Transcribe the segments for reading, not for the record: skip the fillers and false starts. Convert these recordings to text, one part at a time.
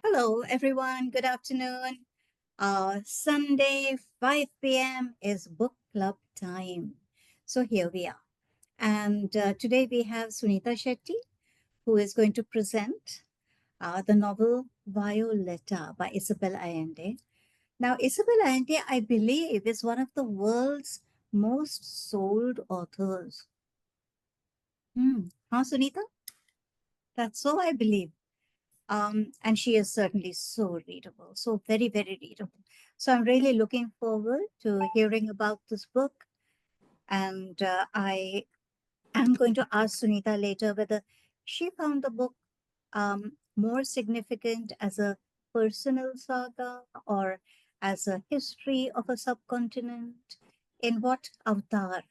Hello, everyone. Good afternoon. Sunday, 5 p.m. is book club time. So here we are. And today we have Sunita Shetty, who is going to present the novel Violeta by Isabel Allende. Now, Isabel Allende, I believe, is one of the world's most sold authors. Huh, Sunita? That's so, I believe. And she is certainly so readable, so very, very readable. So I'm really looking forward to hearing about this book. And I am going to ask Sunita later whether she found the book more significant as a personal saga or as a history of a subcontinent. In what avatar,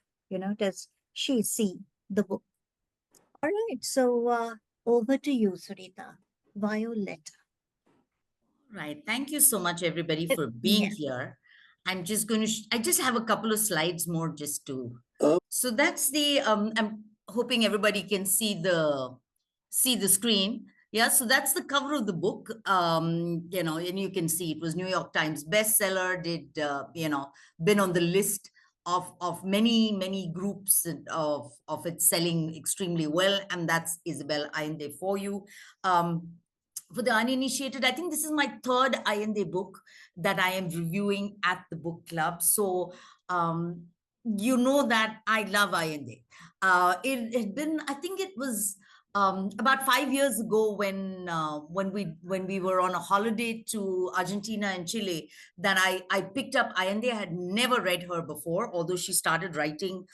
does she see the book? All right, so over to you, Sunita. Violetta. Right. Thank you so much, everybody, for being Yeah. here. I just have a couple of slides more just to. So that's I'm hoping everybody can see the screen. Yeah. So that's the cover of the book. And you can see it was New York Times bestseller, been on the list of many groups of it selling extremely well. And that's Isabel Allende for you. For the uninitiated, I think this is my third Allende book that I am reviewing at the book club. So you know that I love Allende. It had been, I think it was about 5 years ago when we were on a holiday to Argentina and Chile that I picked up Allende. I had never read her before, although she started writing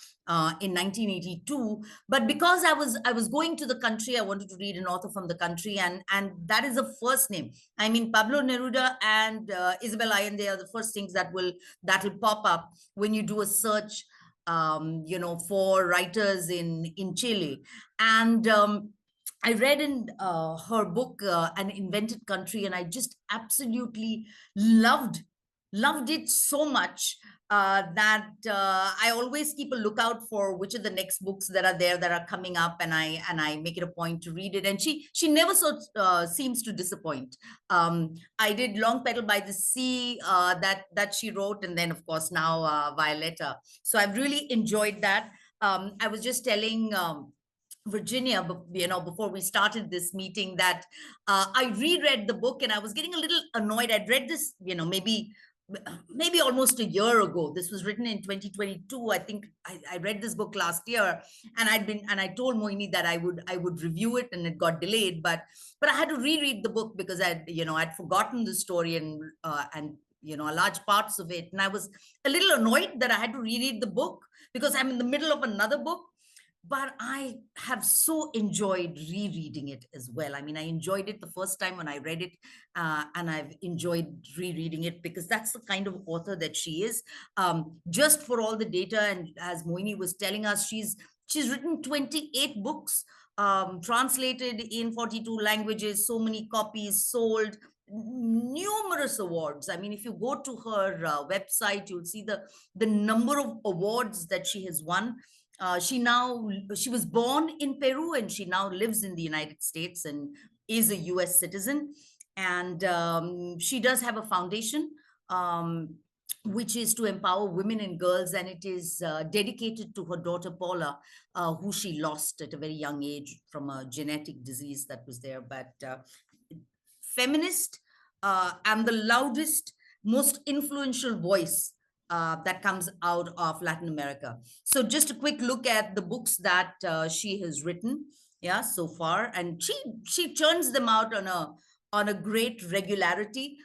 in 1982. But because I was going to the country, I wanted to read an author from the country, and that is a first name. I mean, Pablo Neruda and Isabel Allende are the first things that'll pop up when you do a search for writers in Chile. And I read in her book, An Invented Country, and I just absolutely loved it so much that I always keep a lookout for which are the next books that are there that are coming up, and I make it a point to read it. And she never seems to disappoint. I did Long Petal by the Sea that she wrote, and then of course now Violeta. So I've really enjoyed that. I was just telling. Virginia, before we started this meeting, that I reread the book and I was getting a little annoyed. I'd read this, maybe almost a year ago. This was written in 2022. I think I read this book last year, and I told Moini that I would review it, and it got delayed. But I had to reread the book because I'd forgotten the story and a large parts of it, and I was a little annoyed that I had to reread the book because I'm in the middle of another book. But I have so enjoyed rereading it as well. I mean, I enjoyed it the first time when I read it, and I've enjoyed rereading it because that's the kind of author that she is. Just for all the data, and as Moini was telling us, she's written 28 books, translated in 42 languages, so many copies sold, numerous awards. I mean, if you go to her website, you'll see the number of awards that she has won. She was born in Peru, and she now lives in the United States and is a US citizen. And she does have a foundation, which is to empower women and girls, and it is dedicated to her daughter Paula, who she lost at a very young age from a genetic disease that was there. But feminist, and the loudest, most influential voice that comes out of Latin America. So just a quick look at the books that she has written, yeah, so far, and she churns them out on a great regularity.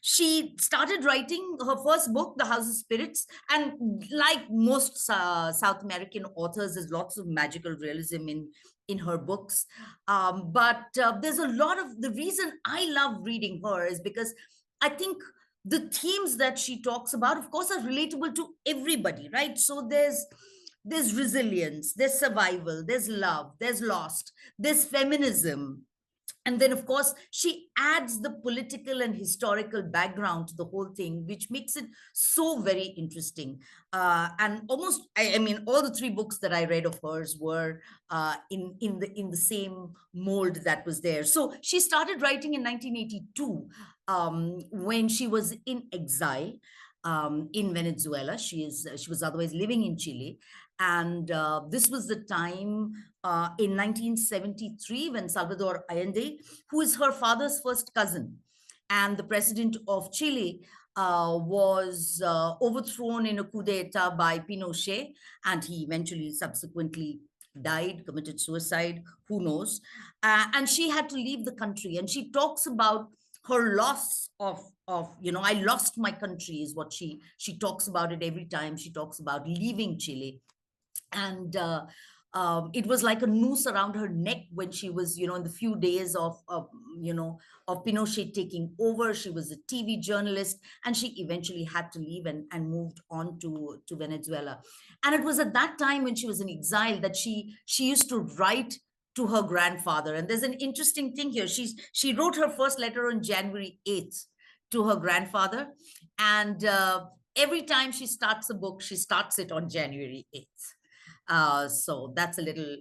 She started writing her first book, The House of Spirits, and like most South American authors, there's lots of magical realism in her books. But there's a lot of the reason I love reading her is because I think the themes that she talks about, of course, are relatable to everybody, right? So there's resilience, there's survival, there's love, there's lost, there's feminism, And then, of course, she adds the political and historical background to the whole thing, which makes it so very interesting. And almost, I mean, all the three books that I read of hers were in the same mold that was there. So she started writing in 1982, when she was in exile in Venezuela. She was otherwise living in Chile, and this was the time in 1973 when Salvador Allende, who is her father's first cousin and the president of Chile, was overthrown in a coup d'etat by Pinochet, and he eventually subsequently died, committed suicide, who knows. And she had to leave the country, and she talks about her loss of I lost my country, is what she talks about it every time she talks about leaving Chile. And it was like a noose around her neck when she was, in the few days of Pinochet taking over. She was a TV journalist, and she eventually had to leave and moved on to Venezuela. And it was at that time when she was in exile that she used to write to her grandfather. And there's an interesting thing here. She wrote her first letter on January 8th to her grandfather, and every time she starts a book, she starts it on January 8th. So that's a little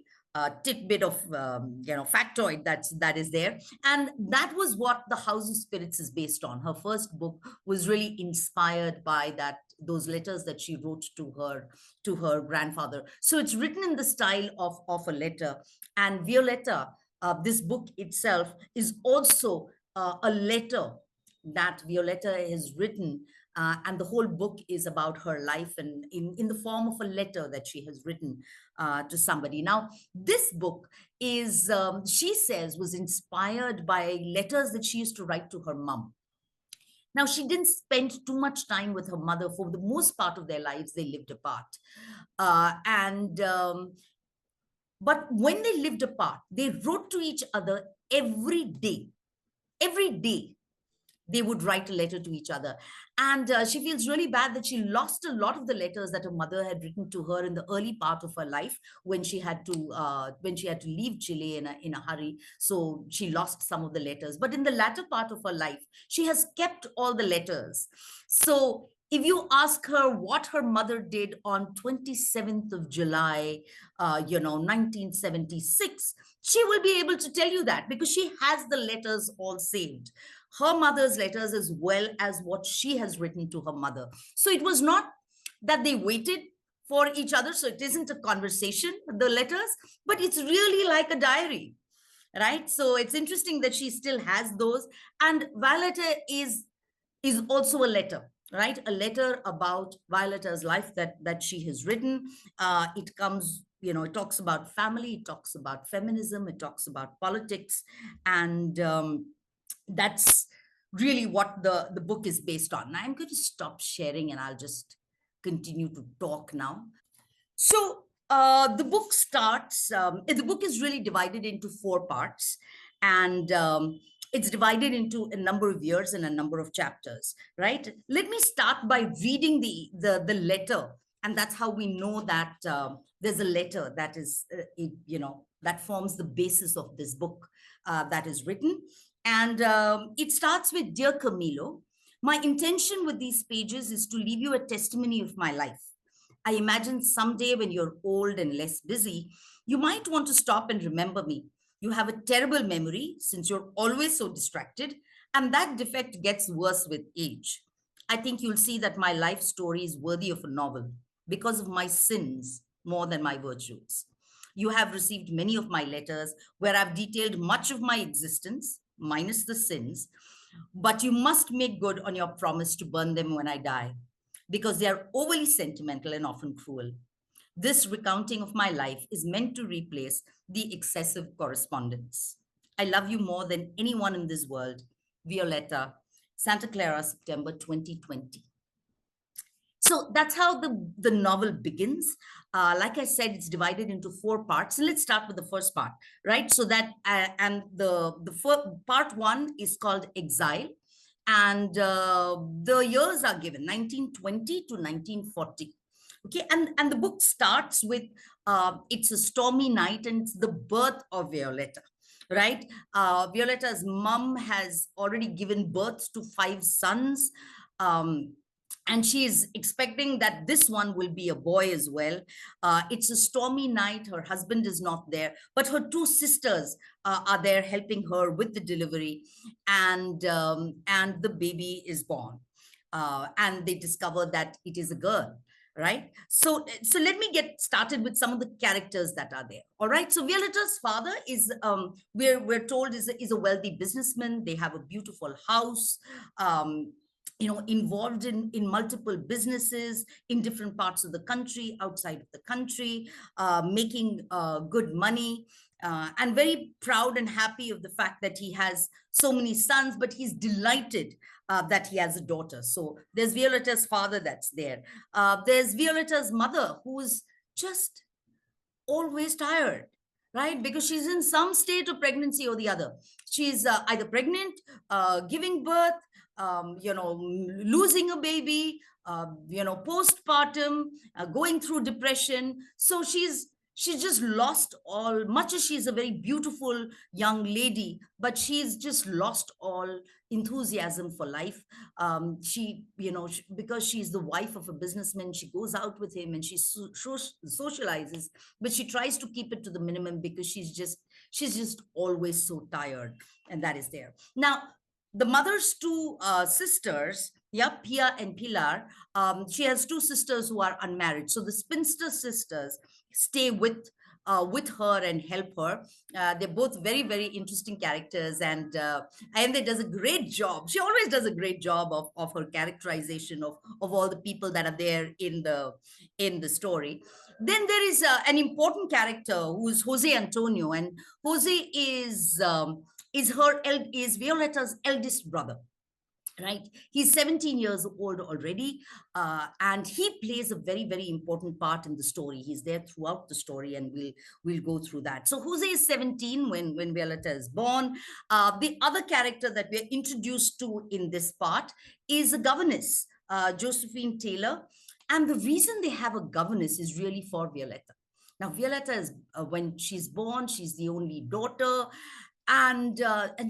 tidbit of factoid that is there, and that was what the House of Spirits is based on. Her first book was really inspired by those letters that she wrote to her grandfather. So it's written in the style of a letter. And Violeta, this book itself, is also a letter that Violeta has written, and the whole book is about her life, and in the form of a letter that she has written to somebody. Now, this book is, she says, was inspired by letters that she used to write to her mom. Now, she didn't spend too much time with her mother. For the most part of their lives, they lived apart. But when they lived apart, they wrote to each other every day. Every day they would write a letter to each other. And she feels really bad that she lost a lot of the letters that her mother had written to her in the early part of her life, when she had to leave Chile in a hurry. So she lost some of the letters. But in the latter part of her life, she has kept all the letters. So if you ask her what her mother did on 27th of July, 1976, she will be able to tell you that, because she has the letters all saved, her mother's letters as well as what she has written to her mother. So it was not that they waited for each other. So it isn't a conversation, the letters, but it's really like a diary, right? So it's interesting that she still has those. And Violeta is also a letter, right? A letter about Violeta's life that she has written. It comes, it talks about family, it talks about feminism, it talks about politics, and that's really what the book is based on. Now, I'm going to stop sharing and I'll just continue to talk now. So the book starts, the book is really divided into 4 parts, and it's divided into a number of years and a number of chapters, right? Let me start by reading the letter, and that's how we know that there's a letter that is, that forms the basis of this book that is written. And it starts with, "Dear Camilo, my intention with these pages is to leave you a testimony of my life. I imagine someday when you're old and less busy, you might want to stop and remember me. You have a terrible memory since you're always so distracted, and that defect gets worse with age. I think you'll see that my life story is worthy of a novel because of my sins more than my virtues. You have received many of my letters where I've detailed much of my existence, minus the sins, but you must make good on your promise to burn them when I die, because they are overly sentimental and often cruel. This recounting of my life is meant to replace the excessive correspondence. I love you more than anyone in this world. Violeta, Santa Clara, September 2020." So that's how the novel begins. Like I said, it's divided into 4 parts. And let's start with the first part, right? So that, and the first, part 1 is called Exile. And the years are given, 1920 to 1940. Okay, and the book starts with, it's a stormy night, and it's the birth of Violeta. right? Violeta's mom has already given birth to five sons. Um, and she is expecting that this one will be a boy as well. It's a stormy night. Her husband is not there, but her two sisters are there helping her with the delivery, and the baby is born. And they discover that it is a girl, right? So let me get started with some of the characters that are there. All right. So Violeta's father is, we're told, is a wealthy businessman. They have a beautiful house. Um, involved in multiple businesses in different parts of the country, outside of the country, making good money, and very proud and happy of the fact that he has so many sons, but he's delighted that he has a daughter. So there's Violeta's father that's there. There's Violeta's mother, who's just always tired, right? Because she's in some state of pregnancy or the other. She's either pregnant, giving birth, losing a baby, postpartum, going through depression. So she's just lost all. Much as she's a very beautiful young lady, but she's just lost all enthusiasm for life. Because she's the wife of a businessman, she goes out with him and she socializes, but she tries to keep it to the minimum because she's just always so tired. And that is there. Now, the mother's two sisters, yeah, Pia and Pilar, she has two sisters who are unmarried. So the spinster sisters stay with her and help her. They're both very, very interesting characters, and they does a great job. She always does a great job of her characterization of all the people that are there in the story. Then there is an important character who's Jose Antonio, and Jose is Violeta's eldest brother, right? He's 17 years old already, and he plays a very, very important part in the story. He's there throughout the story, and we'll go through that. So Jose is 17 when Violeta is born. The other character that we're introduced to in this part is a governess, Josephine Taylor. And the reason they have a governess is really for Violeta. Now, Violeta is, when she's born, she's the only daughter, and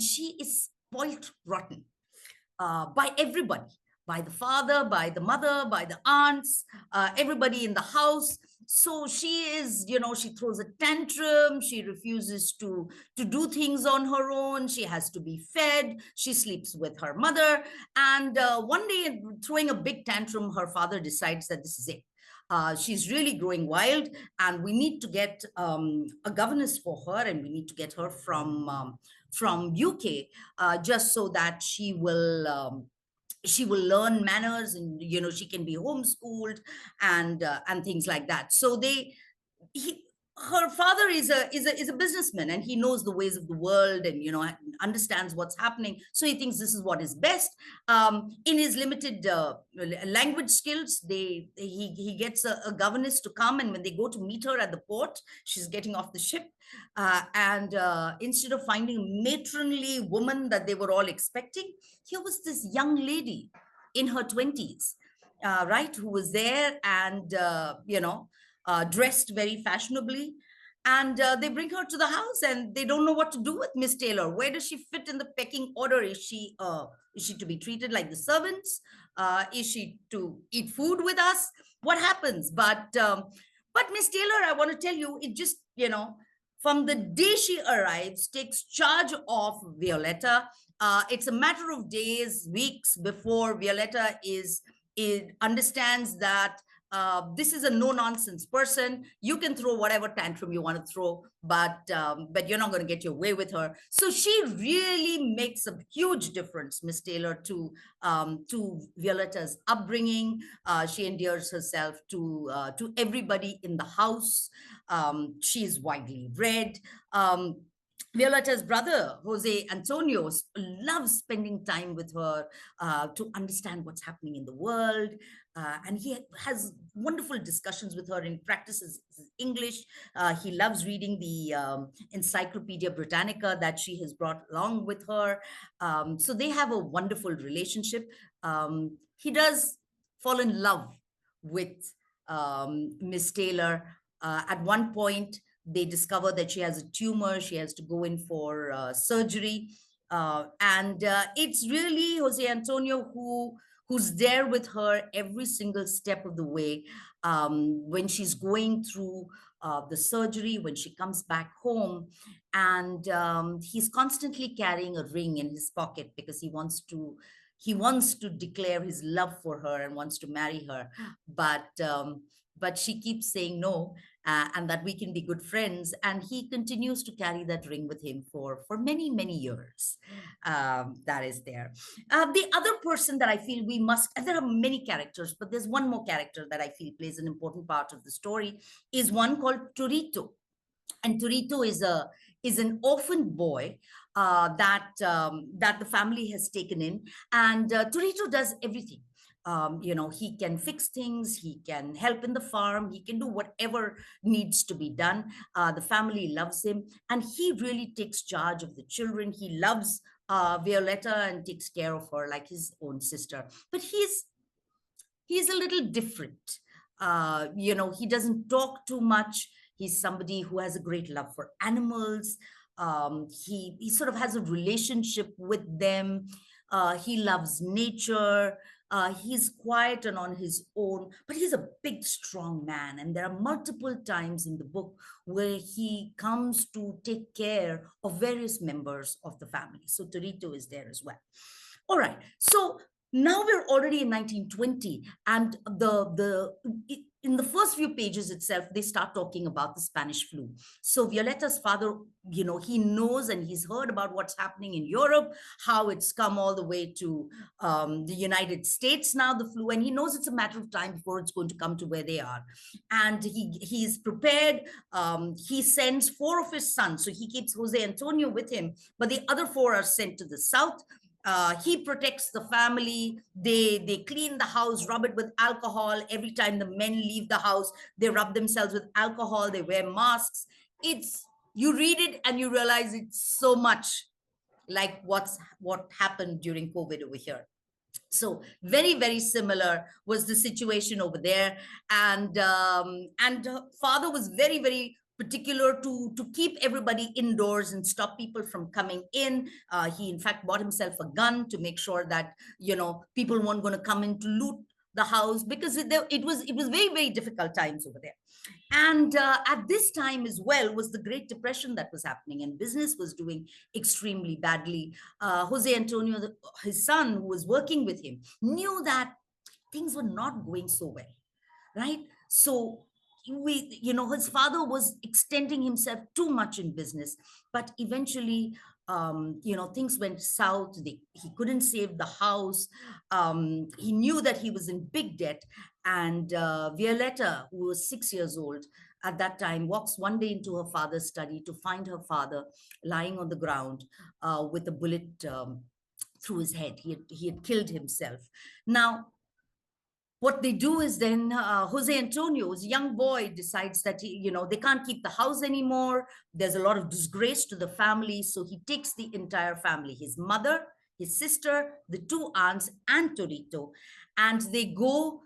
she is spoiled rotten by everybody, by the father, by the mother, by the aunts, everybody in the house. So she is, she throws a tantrum. She refuses to do things on her own. She has to be fed. She sleeps with her mother. And one day, throwing a big tantrum, her father decides that this is it. She's really growing wild, and we need to get a governess for her, and we need to get her from UK, just so that she will learn manners, and she can be homeschooled, and things like that. So he her father is a businessman, and he knows the ways of the world, and understands what's happening. So he thinks this is what is best. In his limited language skills, he gets a governess to come, and when they go to meet her at the port, she's getting off the ship, and instead of finding a matronly woman that they were all expecting, here was this young lady in her 20s, right, who was there, and dressed very fashionably. And they bring her to the house, and they don't know what to do with Miss Taylor. Where does she fit in the pecking order? Is she to be treated like the servants? Is she to eat food with us? What happens? But Miss Taylor, I want to tell you, it just, from the day she arrives, takes charge of Violeta. It's a matter of days, weeks before Violeta it understands that this is a no-nonsense person. You can throw whatever tantrum you want to throw, but you're not going to get your way with her. So she really makes a huge difference, Miss Taylor, to Violeta's upbringing. She endears herself to everybody in the house. She is widely read. Violeta's brother, Jose Antonio, loves spending time with her to understand what's happening in the world. And he has wonderful discussions with her and practices his English. He loves reading the Encyclopedia Britannica that she has brought along with her. So they have a wonderful relationship. He does fall in love with Miss Taylor at one point. They discover that she has a tumor. She has to go in for surgery. And it's really Jose Antonio who's there with her every single step of the way, when she's going through the surgery, when she comes back home. And he's constantly carrying a ring in his pocket because he wants to declare his love for her and wants to marry her. But she keeps saying no, and that we can be good friends. And he continues to carry that ring with him for many, many years. That is there. The other person that I feel we must, and there are many characters, but there's one more character that I feel plays an important part of the story, is one called Torito. And Torito is an orphan boy that the family has taken in, and Torito does everything. He can fix things, he can help in the farm, he can do whatever needs to be done. The family loves him, and he really takes charge of the children. He loves Violeta and takes care of her like his own sister. But he's a little different. He doesn't talk too much. He's somebody who has a great love for animals. He sort of has a relationship with them. He loves nature. He's quiet and on his own, but he's a big, strong man. And there are multiple times in the book where he comes to take care of various members of the family. So Torito is there as well. All right. So now we're already in 1920, and in the first few pages itself, they start talking about the Spanish flu. So Violeta's father, he knows and he's heard about what's happening in Europe, how it's come all the way to the United States now, the flu, and he knows it's a matter of time before it's going to come to where they are. And he's prepared. He sends 4 of his sons, so he keeps Jose Antonio with him, but the other 4 are sent to the south. He protects the family. They clean the house, rub it with alcohol. Every time the men leave the house, they rub themselves with alcohol. They wear masks. You read it and you realize it's so much like what happened during COVID over here. So very, very similar was the situation over there. And father was very, very particular to keep everybody indoors and stop people from coming in. He in fact bought himself a gun to make sure that people weren't going to come in to loot the house, because it was very, very difficult times over there. And at this time as well was the Great Depression that was happening, and business was doing extremely badly. Jose Antonio, his son, who was working with him, knew that things were not going so well, right? So his father was extending himself too much in business, but eventually, things went south. He couldn't save the house. He knew that he was in big debt. And Violeta, who was 6 years old at that time, walks one day into her father's study to find her father lying on the ground with a bullet through his head. He had killed himself. Now, what they do is then Jose Antonio, as a young boy, decides that they can't keep the house anymore. There's a lot of disgrace to the family. So he takes the entire family, his mother, his sister, the 2 aunts, and Torito, and they go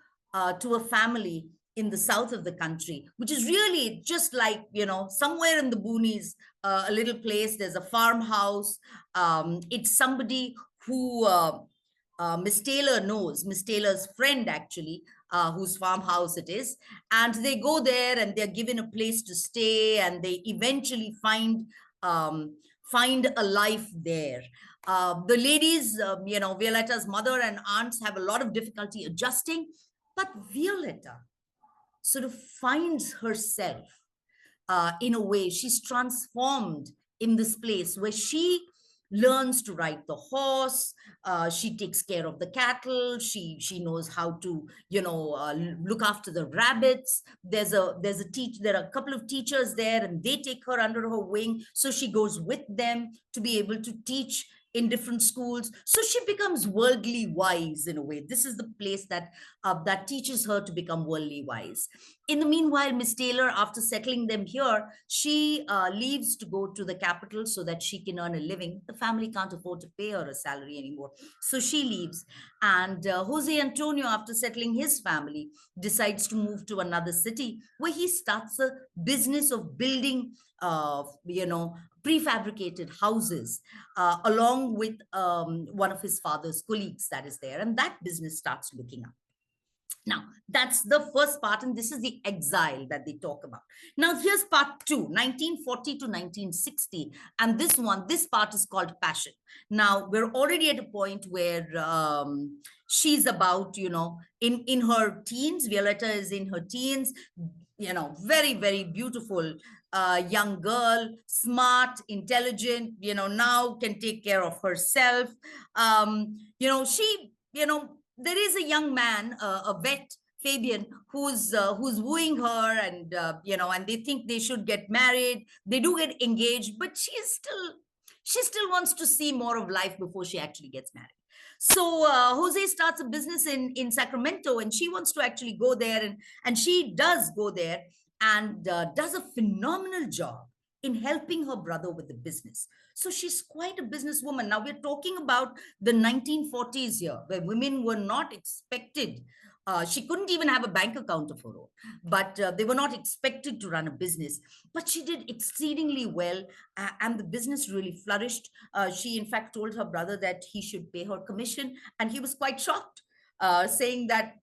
to a family in the south of the country, which is really just like, somewhere in the boonies, a little place. There's a farmhouse. It's somebody who Miss Taylor knows, Miss Taylor's friend actually, whose farmhouse it is. And they go there and they're given a place to stay, and they eventually find a life there. The ladies, Violeta's mother and aunts have a lot of difficulty adjusting, but Violeta sort of finds herself in a way. She's transformed in this place where she learns to ride the horse. She takes care of the cattle. She knows how to look after the rabbits. There are a couple of teachers there, and they take her under her wing, so she goes with them to be able to teach in different schools. So she becomes worldly wise in a way. This is the place that teaches her to become worldly wise. In the meanwhile, Miss Taylor, after settling them here, she leaves to go to the capital so that she can earn a living. The family can't afford to pay her a salary anymore, so she leaves. And Jose Antonio, after settling his family, decides to move to another city where he starts a business of building, prefabricated houses, along with one of his father's colleagues that is there. And that business starts looking up. Now, that's the first part, and this is the exile that they talk about. Now, here's part two, 1940 to 1960. And this part is called Passion. Now, we're already at a point where she's about, in her teens. Violeta is in her teens, very, very beautiful young girl, smart, intelligent, now can take care of herself. There is a young man, a vet, Fabian, who's wooing her, and they think they should get married. They do get engaged, but she still wants to see more of life before she actually gets married. So Jose starts a business in Sacramento, and she wants to actually go there, and she does go there, and does a phenomenal job in helping her brother with the business. So she's quite a businesswoman. Now we're talking about the 1940s here, where women were not expected. She couldn't even have a bank account of her own, but they were not expected to run a business. But she did exceedingly well, and the business really flourished. She, in fact, told her brother that he should pay her commission, and he was quite shocked, saying that,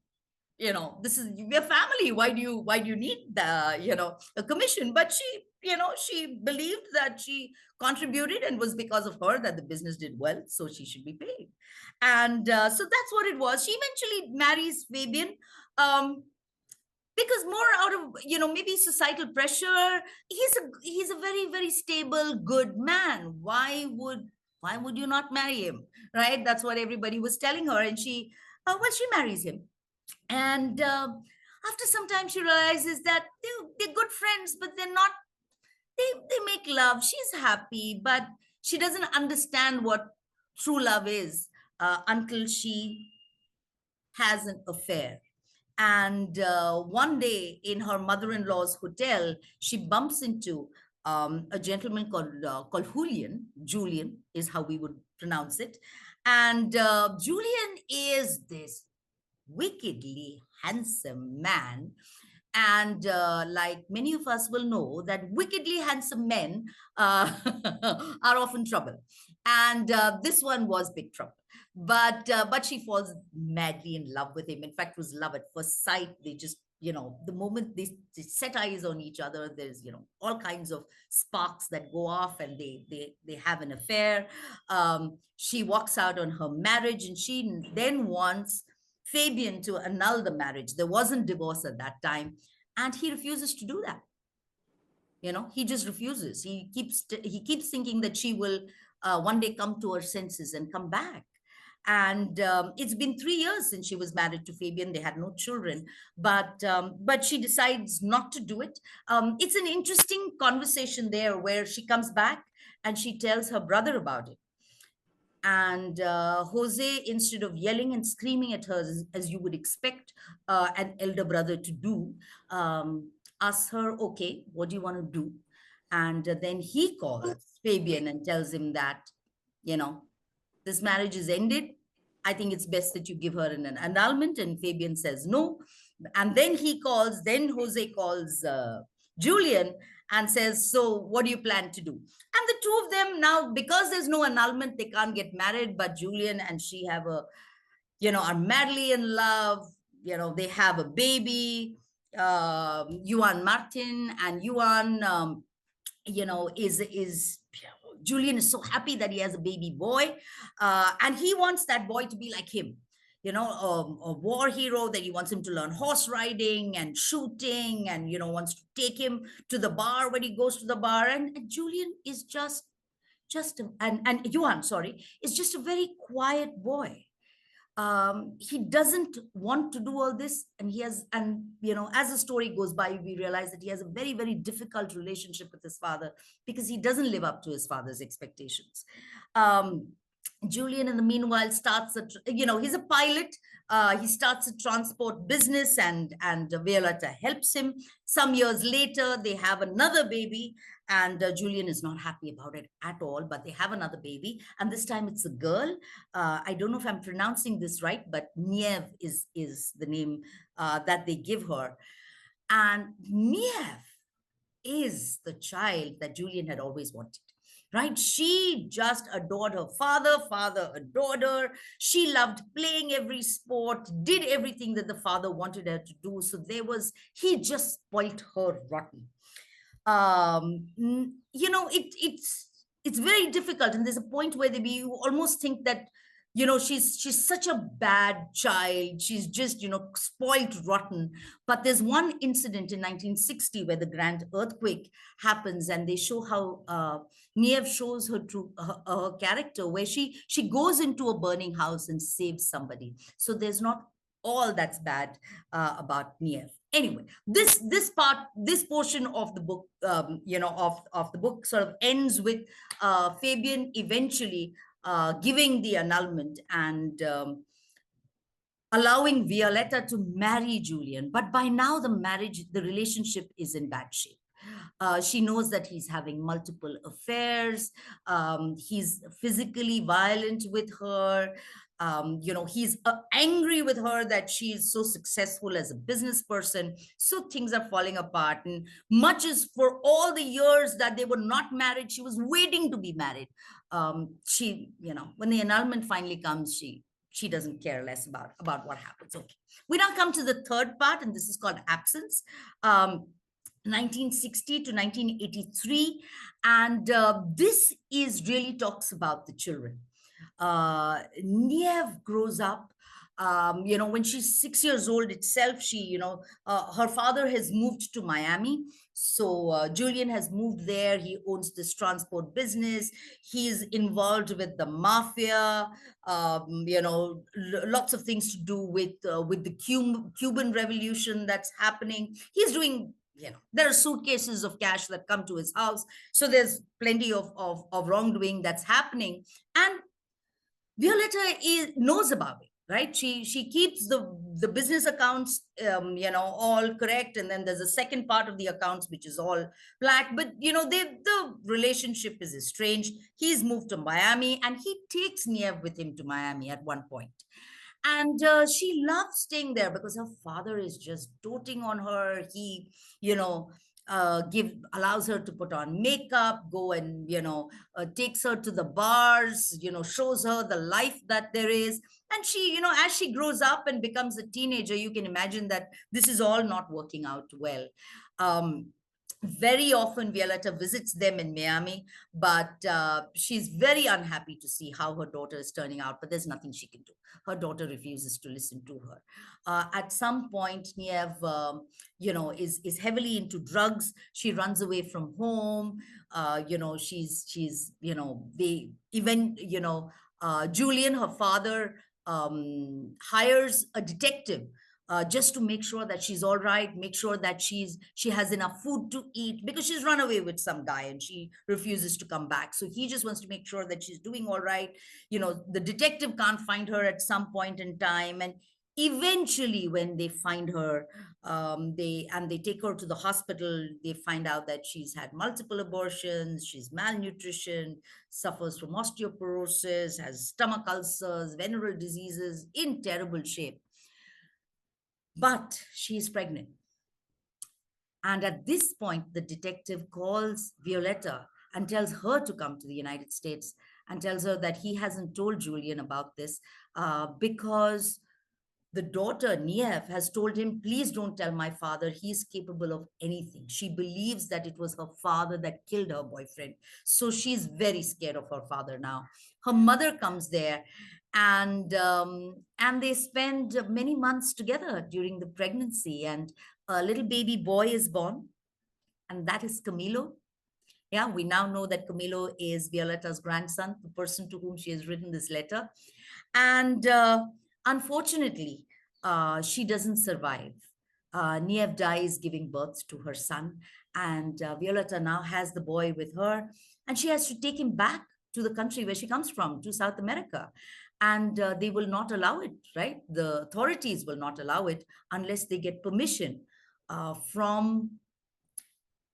this is, we're family, why do you need a commission? But she believed that she contributed, and was because of her that the business did well, so she should be paid. And so that's what it was. She eventually marries Fabian, um because more out of, maybe societal pressure. He's a very, very stable, good man. Why would you not marry him, right? That's what everybody was telling her. And she marries him. And after some time, she realizes that they're good friends, but they're not. They make love. She's happy, but she doesn't understand what true love is, until she has an affair. And one day in her mother-in-law's hotel, she bumps into a gentleman called Julian. Julian is how we would pronounce it. And Julian is this wickedly handsome man. And like many of us will know, that wickedly handsome men are often trouble. And this one was big trouble. But she falls madly in love with him. In fact, it was love at first sight. They just, the moment they set eyes on each other, there's, all kinds of sparks that go off, and they have an affair. She walks out on her marriage, and she then wants Fabian to annul the marriage. There wasn't divorce at that time, and he refuses to do that. He just refuses. He keeps thinking that she will one day come to her senses and come back. And it's been 3 years since she was married to Fabian. They had no children, but she decides not to do it. It's an interesting conversation there, where she comes back and she tells her brother about it. And Jose, instead of yelling and screaming at her, as you would expect an elder brother to do, asks her, okay, what do you want to do? And then he calls Fabian and tells him that, this marriage is ended. I think it's best that you give her an annulment. And Fabian says no. And then then Jose calls Julian and says, so what do you plan to do? And the two of them now, because there's no annulment, they can't get married. But Julian and she are madly in love. They have a baby, Juan Martin. And Juan, is Julian is so happy that he has a baby boy, and he wants that boy to be like him, a war hero, that he wants him to learn horse riding and shooting, and wants to take him to the bar when he goes to the bar. And Julian is and Juan, sorry, is just a very quiet boy. He doesn't want to do all this, and as the story goes by, we realize that he has a very, very difficult relationship with his father, because he doesn't live up to his father's expectations. Julian, in the meanwhile, starts a he's a pilot. He starts a transport business, and Violetta helps him. Some years later, they have another baby, and Julian is not happy about it at all. But they have another baby, and this time it's a girl. I don't know if I'm pronouncing this right, but Niev is the name that they give her, and Niev is the child that Julian had always wanted. Right? She just adored her father. Father adored her. She loved playing every sport, did everything that the father wanted her to do. So he just spoilt her rotten. It's very difficult, and there's a point where you almost think that she's such a bad child, she's just spoiled rotten. But there's one incident in 1960 where the grand earthquake happens, and they show how Niev shows her true her character, where she goes into a burning house and saves somebody. So there's not all that's bad about Niev. Anyway, this portion of the book, of the book sort of ends with Fabian eventually giving the annulment and allowing Violetta to marry Julian. But by now, the relationship is in bad shape. She knows that he's having multiple affairs. He's physically violent with her. He's angry with her that she is so successful as a business person. So things are falling apart. And much as for all the years that they were not married, she was waiting to be married. When the annulment finally comes, she doesn't care less about what happens. Okay. We now come to the third part, and this is called absence. 1960 to 1983. And this is really talks about the children. Niev grows up. When she's 6 years old itself, her father has moved to Miami. So Julian has moved there. He owns this transport business. He's involved with the mafia. Lots of things to do with the Cuban Revolution that's happening. He's doing. There are suitcases of cash that come to his house. So there's plenty of wrongdoing that's happening. And Violetta knows about it, right? She keeps the business accounts, all correct, and then there's a second part of the accounts which is all black. But the relationship is estranged. He's moved to Miami, and he takes Niev with him to Miami at one point. And she loves staying there because her father is just doting on her. He, allows her to put on makeup, go and takes her to the bars, shows her the life that there is. And she, as she grows up and becomes a teenager, you can imagine that this is all not working out well. Very often Violetta visits them in Miami, but she's very unhappy to see how her daughter is turning out, but there's nothing she can do. Her daughter refuses to listen to her. At some point, Niev, is heavily into drugs. She runs away from home. Julian, her father, hires a detective just to make sure that she's all right, make sure that she has enough food to eat, because she's run away with some guy and she refuses to come back. So he just wants to make sure that she's doing all right. The detective can't find her at some point in time, and eventually when they find her, they take her to the hospital. They find out that she's had multiple abortions, she's malnutrition, suffers from osteoporosis, has stomach ulcers, venereal diseases, in terrible shape. But she is pregnant. And at this point, the detective calls Violetta and tells her to come to the United States, and tells her that he hasn't told Julian about this because the daughter, Niev, has told him, please don't tell my father. He's capable of anything. She believes that it was her father that killed her boyfriend. So she's very scared of her father now. Her mother comes there, and they spend many months together during the pregnancy, and a little baby boy is born, and that is Camilo. Yeah, we now know that Camilo is Violetta's grandson, the person to whom she has written this letter. And unfortunately, she doesn't survive. Niev dies giving birth to her son, and Violetta now has the boy with her, and she has to take him back to the country where she comes from, to South America. And they will not allow it, right? The authorities will not allow it unless they get permission from,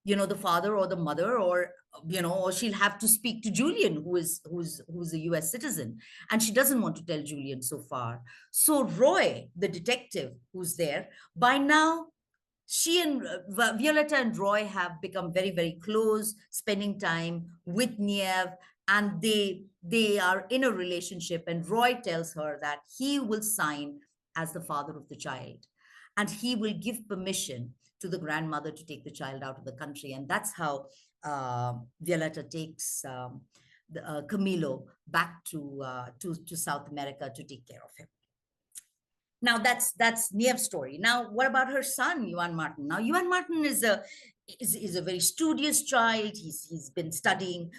the father or the mother, or or she'll have to speak to Julian, who's a US citizen, and she doesn't want to tell Julian so far. So Roy, the detective who's there, by now she and Violeta and Roy have become very, very close, spending time with Niev, and they are in a relationship. And Roy tells her that he will sign as the father of the child, and he will give permission to the grandmother to take the child out of the country. And that's how Violeta takes Camilo back to South America to take care of him. Now that's Niev's story. Now, what about her son, Yuan Martin? Now, Yuan Martin is a very studious child. He's been studying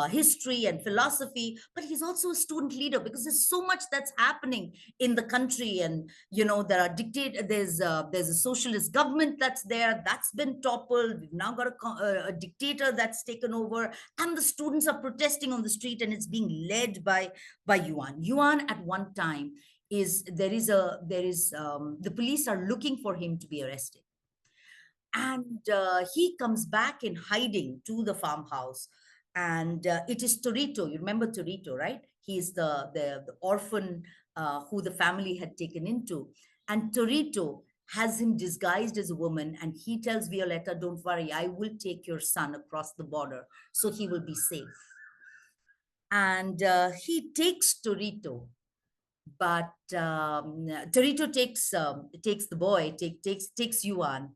history and philosophy, but he's also a student leader because there's so much that's happening in the country, and there are there's a socialist government that's there that's been toppled. We've now got a dictator that's taken over, and the students are protesting on the street, and it's being led by Yuan. Yuan at one time the police are looking for him to be arrested, and he comes back in hiding to the farmhouse, and it is Torito. You remember Torito, right? He's the orphan who the family had taken into, and Torito has him disguised as a woman, and he tells Violeta, "Don't worry, I will take your son across the border so he will be safe." And he takes Torito, but Torito takes the boy, takes Yuan,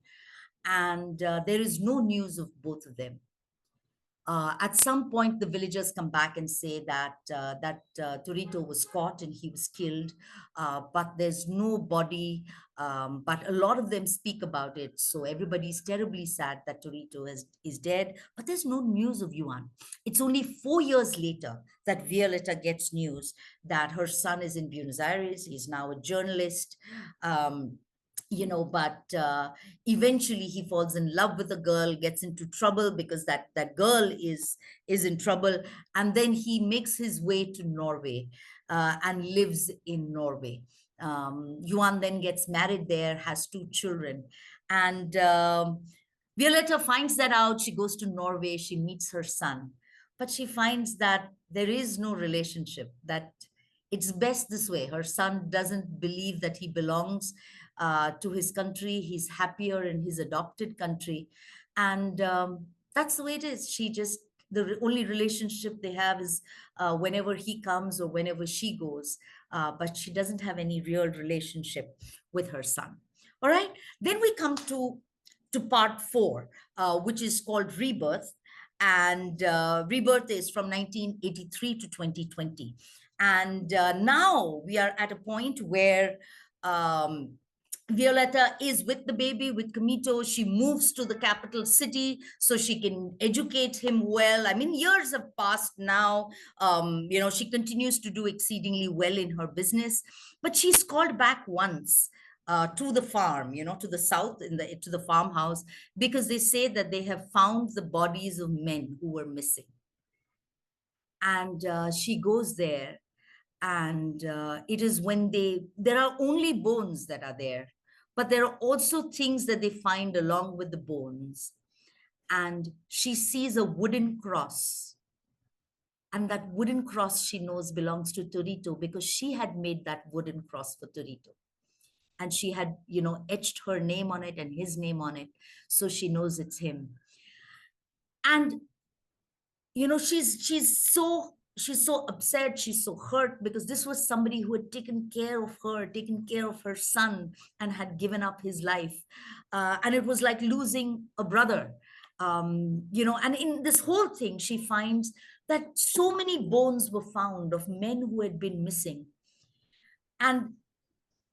and there is no news of both of them. At some point, the villagers come back and say that Torito was caught and he was killed, but there's no body. But a lot of them speak about it, so everybody's terribly sad that Torito is dead. But there's no news of Yuan. It's only 4 years later that Violeta gets news that her son is in Buenos Aires. He's now a journalist. But eventually he falls in love with a girl, gets into trouble because that girl is in trouble, and then he makes his way to Norway and lives in Norway. Yuan then gets married there, has 2 children, and Violeta finds that out. She goes to Norway, she meets her son, but she finds that there is no relationship, that it's best this way. Her son doesn't believe that he belongs to his country. He's happier in his adopted country. And that's the way it is. The only relationship they have is whenever he comes or whenever she goes. But she doesn't have any real relationship with her son. All right. Then we come to part 4, which is called Rebirth. And Rebirth is from 1983 to 2020. And now we are at a point where Violeta is with the baby, with Camito. She moves to the capital city so she can educate him well. I mean, years have passed now. She continues to do exceedingly well in her business, but she's called back once to the farm, to the south, to the farmhouse, because they say that they have found the bodies of men who were missing. And she goes there, and it is when there are only bones that are there, but there are also things that they find along with the bones. And she sees a wooden cross, and that wooden cross she knows belongs to Torito, because she had made that wooden cross for Torito, and she had etched her name on it and his name on it, so she knows it's him. And she's so upset, she's so hurt, because this was somebody who had taken care of her, taken care of her son, and had given up his life. And it was like losing a brother. And in this whole thing, she finds that so many bones were found of men who had been missing. And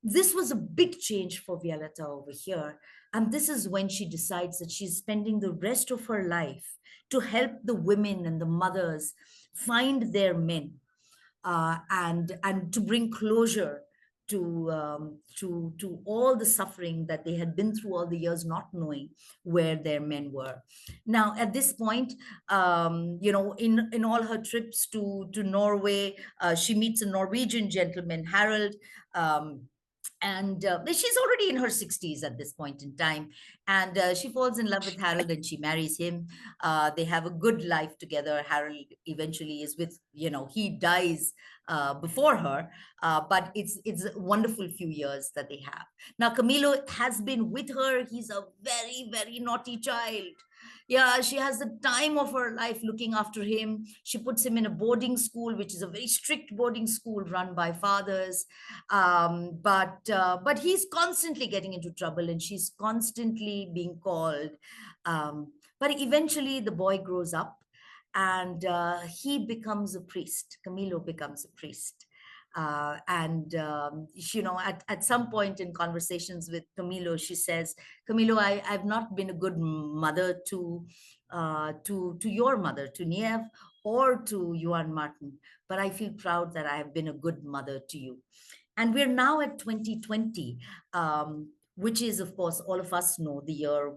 this was a big change for Violeta over here. And this is when she decides that she's spending the rest of her life to help the women and the mothers find their men, and to bring closure to all the suffering that they had been through all the years, not knowing where their men were. Now, at this point, in all her trips to Norway, she meets a Norwegian gentleman, Harold. And she's already in her 60s at this point in time, and she falls in love with Harold and she marries him. They have a good life together. Harold eventually is with, he dies before her, but it's a wonderful few years that they have. Now Camilo has been with her. He's a very, very naughty child. Yeah, she has the time of her life looking after him. She puts him in a boarding school, which is a very strict boarding school run by fathers. But he's constantly getting into trouble, and she's constantly being called. But eventually, the boy grows up, and he becomes a priest. Camilo becomes a priest. At some point in conversations with Camilo, she says, Camilo, I've not been a good mother to your mother, to Niev, or to Yuan Martin, but I feel proud that I have been a good mother to you. And we're now at 2020, which is, of course, all of us know the year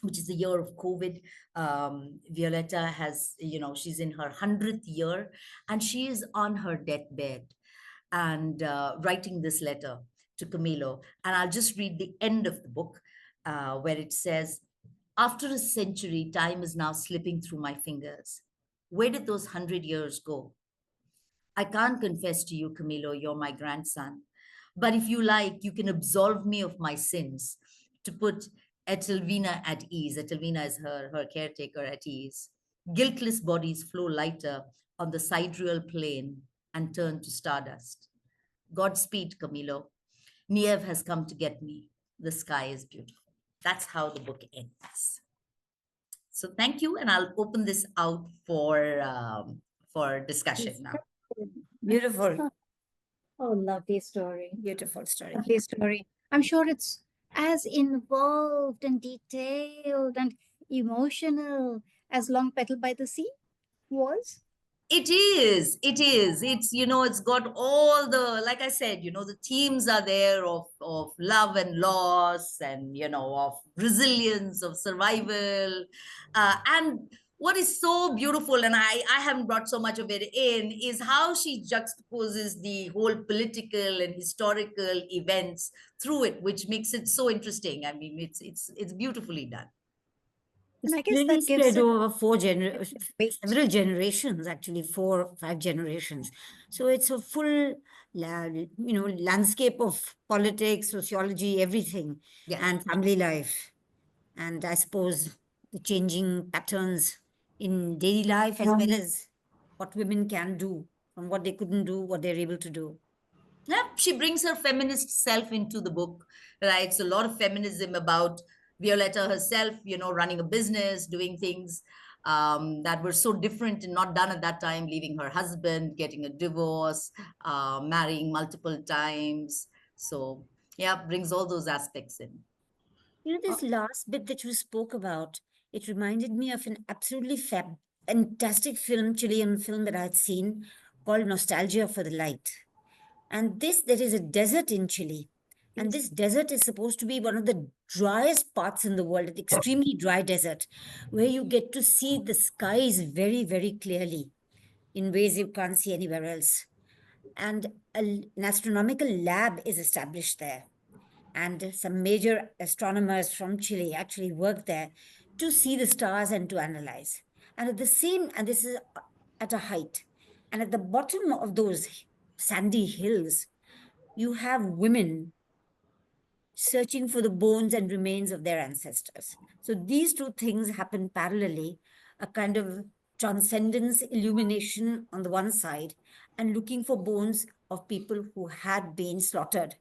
which is the year of COVID. Violeta has, she's in her 100th year, and she is on her deathbed and writing this letter to Camilo. And I'll just read the end of the book, where it says, after a century, time is now slipping through my fingers. Where did those 100 years go? I can't confess to you, Camilo, you're my grandson. But if you like, you can absolve me of my sins, to put Etelvina at ease. Etelvina is her caretaker, at ease. Guiltless bodies flow lighter on the sidereal plane and turn to stardust. Godspeed, Camilo. Niev has come to get me. The sky is beautiful. That's how the book ends. So thank you, and I'll open this out for discussion now. Beautiful. Oh, lovely story. Beautiful story. Lovely story. I'm sure it's as involved and detailed and emotional as Long Petal by the Sea was. It is. It's got all the, like I said, the themes are there of love and loss, and, of resilience, of survival. And what is so beautiful, and I haven't brought so much of it in, is how she juxtaposes the whole political and historical events through it, which makes it so interesting. I mean, it's beautifully done. And I It's guess really that gives spread it over weight. several generations, actually 4-5 generations. So it's a full, landscape of politics, sociology, everything, Yeah. and family life. And I suppose the changing patterns in daily life, as well as what women can do, from what they couldn't do, what they're able to do. Yeah, she brings her feminist self into the book, right? So a lot of feminism about Violeta herself, running a business, doing things that were so different and not done at that time, leaving her husband, getting a divorce, marrying multiple times. So yeah, brings all those aspects in. This last bit that you spoke about, it reminded me of an absolutely fantastic film, Chilean film that I had seen called Nostalgia for the Light. And there is a desert in Chile. And this desert is supposed to be one of the driest parts in the world, an extremely dry desert, where you get to see the skies very, very clearly in ways you can't see anywhere else. And an astronomical lab is established there. And some major astronomers from Chile actually work there to see the stars and to analyze. And this is at a height. And at the bottom of those sandy hills, you have women searching for the bones and remains of their ancestors. So these two things happen parallelly, a kind of transcendence, illumination on the one side, and looking for bones of people who had been slaughtered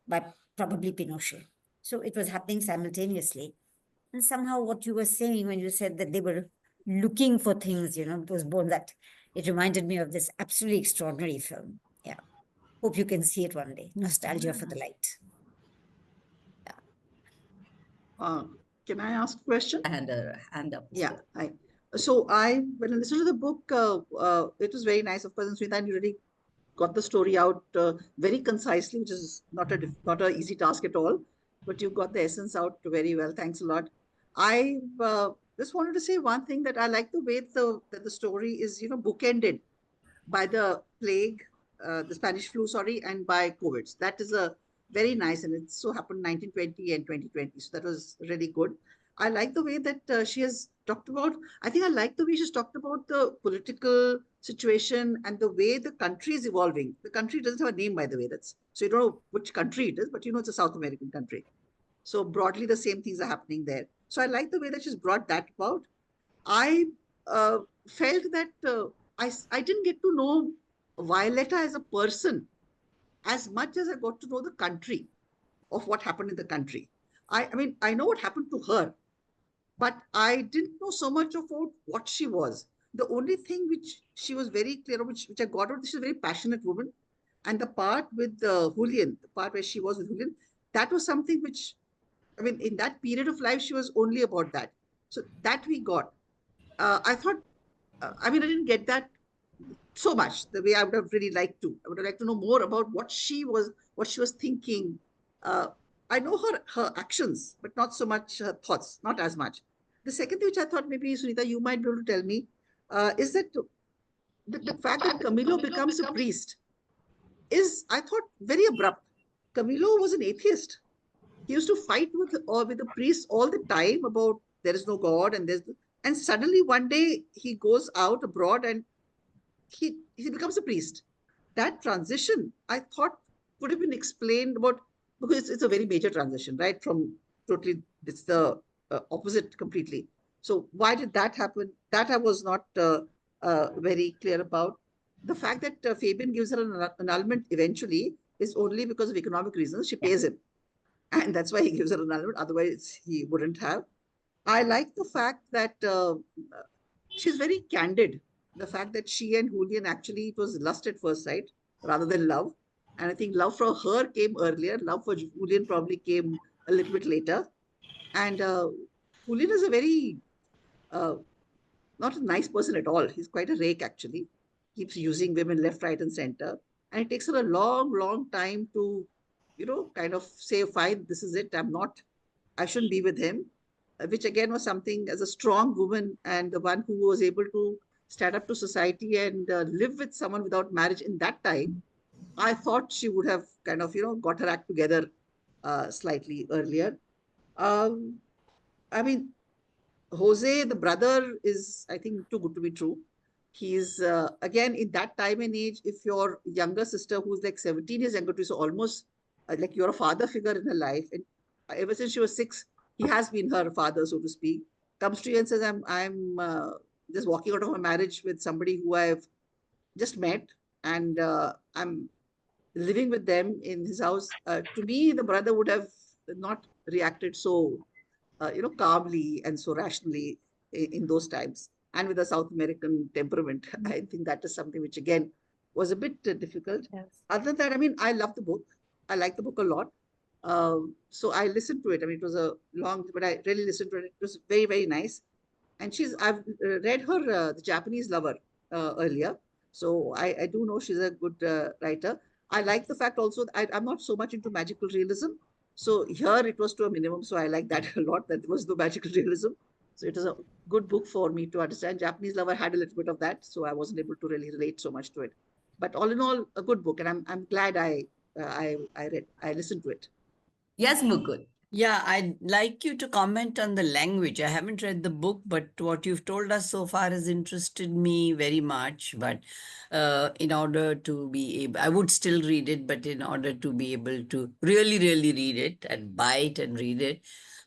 by probably Pinochet. So it was happening simultaneously. And somehow what you were saying when you said that they were looking for things, those bones, that it reminded me of this absolutely extraordinary film. Yeah. Hope you can see it one day. Nostalgia for the Light. Can I ask a question? Hand up. Yeah. When I listened to the book, it was very nice. Of course, and Sunita, you really got the story out very concisely, which is not a easy task at all, but you got the essence out very well. Thanks a lot. I just wanted to say one thing, that I like the way that the story is, bookended by the plague, the Spanish flu, sorry, and by COVID. That is a very nice, and it so happened 1920 and 2020. So that was really good. I like the way that she has talked about, I think I like the way she's talked about the political situation and the way the country is evolving. The country doesn't have a name, by the way. That's so you don't know which country it is, but you know it's a South American country. So broadly, the same things are happening there. So I like the way that she's brought that about. I felt that I didn't get to know Violeta as a person as much as I got to know the country, of what happened in the country. I mean, I know what happened to her, but I didn't know so much about what she was. The only thing which she was very clear of, which I got out, she's a very passionate woman. And the part with Julian, the part where she was with Julian, that was something which, I mean, in that period of life, she was only about that. So that we got. I thought, I mean, I didn't get that so much the way I would have really liked to. I would have liked to know more about what she was thinking. Uh, I know her actions, but not so much her thoughts, not as much. The second thing which I thought maybe, Sunita, you might be able to tell me, is that the fact that Camilo becomes a priest is, I thought, very abrupt. Camilo was an atheist. He used to fight with the priests all the time about there is no God, and suddenly one day he goes out abroad and he becomes a priest. That transition, I thought, would have been explained about, because it's a very major transition, right? From totally, it's the opposite completely. So why did that happen? That I was not very clear about. The fact that Fabian gives her an annulment eventually is only because of economic reasons. She pays him, and that's why he gives her an annulment. Otherwise, he wouldn't have. I like the fact that she's very candid. The fact that she and Julian, actually, it was lust at first sight rather than love. And I think love for her came earlier. Love for Julian probably came a little bit later. And Julian is a very, uh, not a nice person at all. He's quite a rake, actually. Keeps using women left, right, and center. And it takes her a long, long time to, kind of say, fine, this is it. I shouldn't be with him, which again was something, as a strong woman and the one who was able to stand up to society and live with someone without marriage in that time. I thought she would have kind of, got her act together slightly earlier. Um, I mean, Jose, the brother, is, I think, too good to be true. He's, again, in that time and age, if your younger sister, who's like 17 years younger to you, so almost like you're a father figure in her life, and ever since she was 6, he has been her father, so to speak, comes to you and says, I'm just walking out of a marriage with somebody who I've just met, and I'm living with them in his house. To me, the brother would have not reacted so calmly and so rationally in those times. And with a South American temperament, I think that is something which, again, was a bit difficult. Yes. Other than that, I mean, I love the book. I like the book a lot. So I listened to it. I mean, it was a long, but I really listened to it. It was very, very nice. And I've read her, The Japanese Lover, earlier. So I do know she's a good writer. I like the fact also that I'm not so much into magical realism. So here it was to a minimum. So I like that a lot. That was the magical realism. So it was a good book for me to understand. Japanese Lover had a little bit of that, so I wasn't able to really relate so much to it. But all in all, a good book, and I'm glad I listened to it. Yes, Mukul. Yeah, I'd like you to comment on the language. I haven't read the book, but what you've told us so far has interested me very much. But in order to be able, I would still read it, but in order to be able to really, really read it and buy it and read it,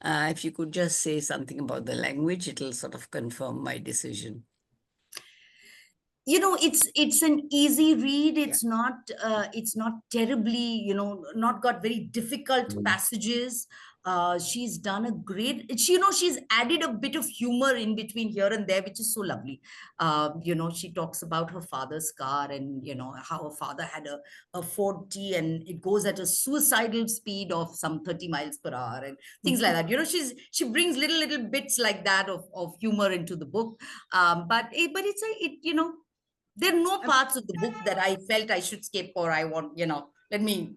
if you could just say something about the language, it'll sort of confirm my decision. It's an easy read. It's not terribly, not got very difficult passages. She's done a great, she's added a bit of humor in between here and there, which is so lovely. She talks about her father's car, and how her father had a Ford T, and it goes at a suicidal speed of some 30 miles per hour and things like that. She brings little bits like that of humor into the book. But it's There are no I'm- parts of the book that I felt I should skip or I want, let me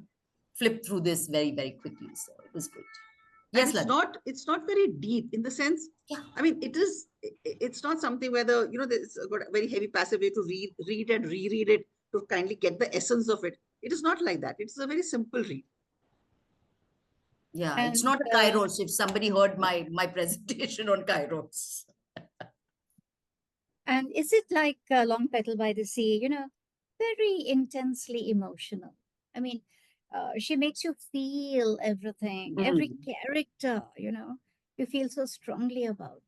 flip through this very, very quickly. So it was good. and Yes, Lata. it's not very deep in the sense. Yeah. I mean, it's not something where there's got a very heavy passive way to read and reread it to kindly get the essence of it. It is not like that. It's a very simple read. Yeah, it's And not a Kairos. If somebody heard my presentation on Kairos. and is it like Long Petal by the Sea? Very intensely emotional. I mean, she makes you feel everything, every character. You feel so strongly about.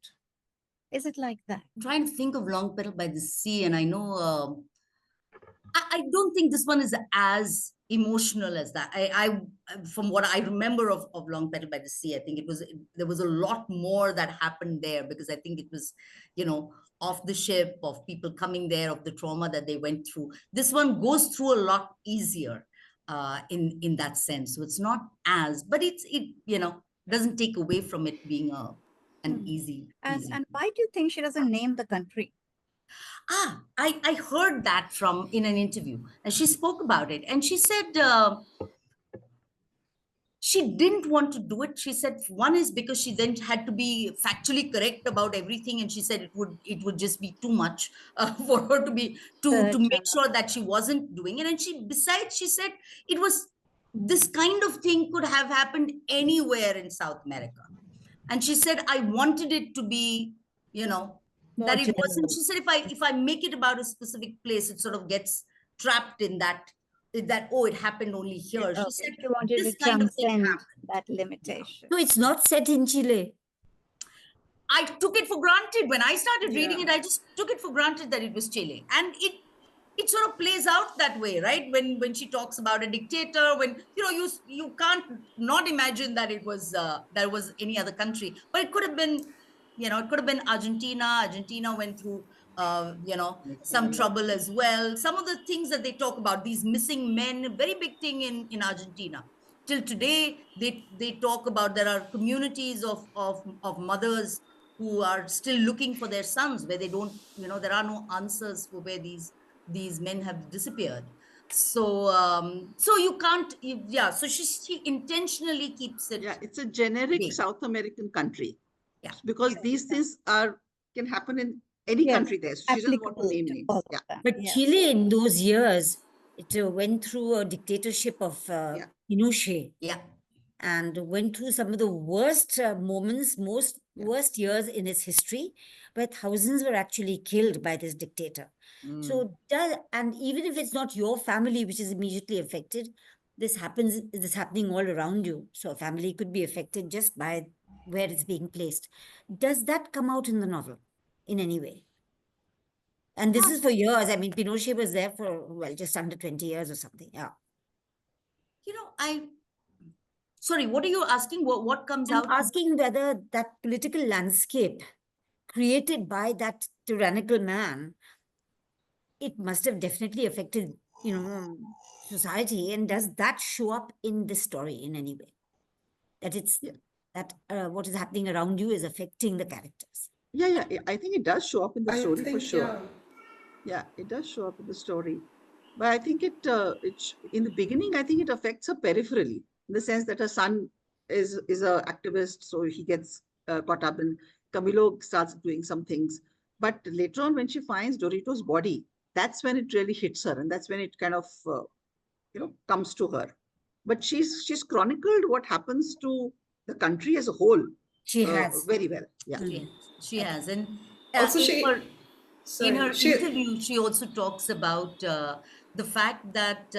Is it like that? I'm trying to think of Long Petal by the Sea, and I know I don't think this one is as emotional as that. From what I remember of Long Petal by the Sea, I think there was a lot more that happened there because I think it was, off the ship, of people coming there, of the trauma that they went through. This one goes through a lot easier in that sense. So it's not as, but it doesn't take away from it being an easy. And why do you think she doesn't name the country? I heard that from in an interview, and she spoke about it, and she said she didn't want to do it. She said one is because she then had to be factually correct about everything, and she said it would just be too much for her to be to make sure that she wasn't doing it. And she said it was this kind of thing could have happened anywhere in South America, and she said I wanted it to be More that it wasn't. general. She said if I make it about a specific place, it sort of gets trapped in that it happened only here. She said She wanted this to kind of thing transcend happened. that limitation. No, it's not set in Chile. I took it for granted when I started reading it. I just took it for granted that it was Chile, and it sort of plays out that way, right? When she talks about a dictator, when you can't not imagine that it was any other country, but it could have been, it could have been Argentina. Argentina went through some trouble as well. Some of the things that they talk about, these missing men, a very big thing in Argentina. Till today, they talk about there are communities of mothers who are still looking for their sons, where they don't, there are no answers for where these men have disappeared. So you can't, yeah. So she intentionally keeps it. Yeah, it's a generic vague. South American country. Yeah. Because these things can happen in any Yes, country there. So she doesn't want to applicable name to names. all of Yeah. them. But Yes. Chile in those years, it went through a dictatorship of Yeah. Pinochet Yeah. and went through some of the worst moments, worst years in its history, where thousands were actually killed by this dictator. So, and even if it's not your family which is immediately affected, this is happening all around you. So a family could be affected just by where it's being placed. Does that come out in the novel in any way? And this is for years. I mean, Pinochet was there for, well, just under 20 years or something. Yeah. Sorry, what are you asking? What comes I'm out? asking whether that political landscape created by that tyrannical man, it must have definitely affected, society. And does that show up in this story in any way? That it's that what is happening around you is affecting the characters. Yeah. I think it does show up in the I story for think, sure. Yeah, it does show up in the story. But I think in the beginning, I think it affects her peripherally in the sense that her son is a activist, so he gets caught up in Camilo starts doing some things. But later on, when she finds Dorito's body, that's when it really hits her, and that's when it kind of comes to her. But she's chronicled what happens to the country as a whole. She has. Very well. Yeah. She has, and Also, in her she- interview, she also talks about the fact that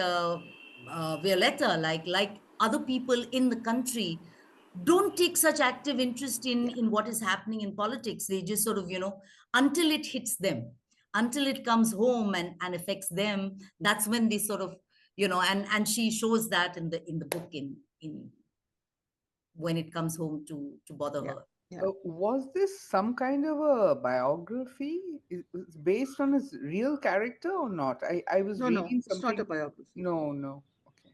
Violeta, like other people in the country, don't take such active interest in what is happening in politics. They just sort of, until it hits them, until it comes home and affects them. That's when they sort of, and she shows that in the book in when it comes home to bother her. Yeah. Was this some kind of a biography? Is based on his real character or not? I was No, reading it's not a something. biography. No. Okay.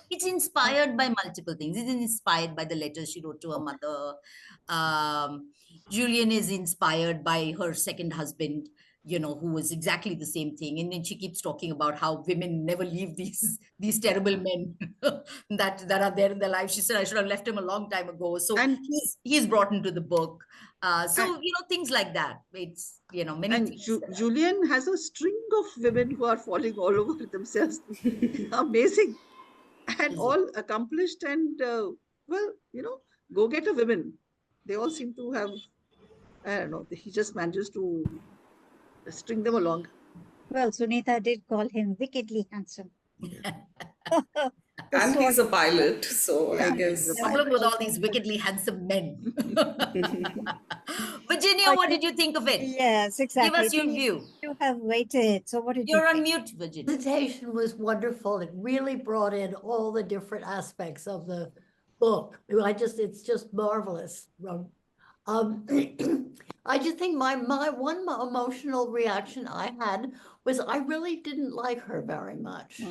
It's inspired by multiple things. It's inspired by the letters she wrote to her mother. Julian is inspired by her second husband. who was exactly the same thing. And then she keeps talking about how women never leave these terrible men that are there in their life. She said, I should have left him a long time ago. So And he's brought into the book. So and, things like that. It's many and things. Julian has a string of women who are falling all over themselves. Amazing. And all accomplished and, well, go get a women. They all seem to have, I don't know, he just manages to string them along. Well, Sunita did call him wickedly handsome. The And he's a sort- pilot, so I Yeah, guess. he's a Problem with all these wickedly handsome men. Virginia, But what did you think of it? Yes, Give exactly. us your view. You have waited. So what did you You're on think? mute, Virginia. Presentation was wonderful. It really brought in all the different aspects of the book. It's just marvelous. I just think my one emotional reaction I had was I really didn't like her very much. I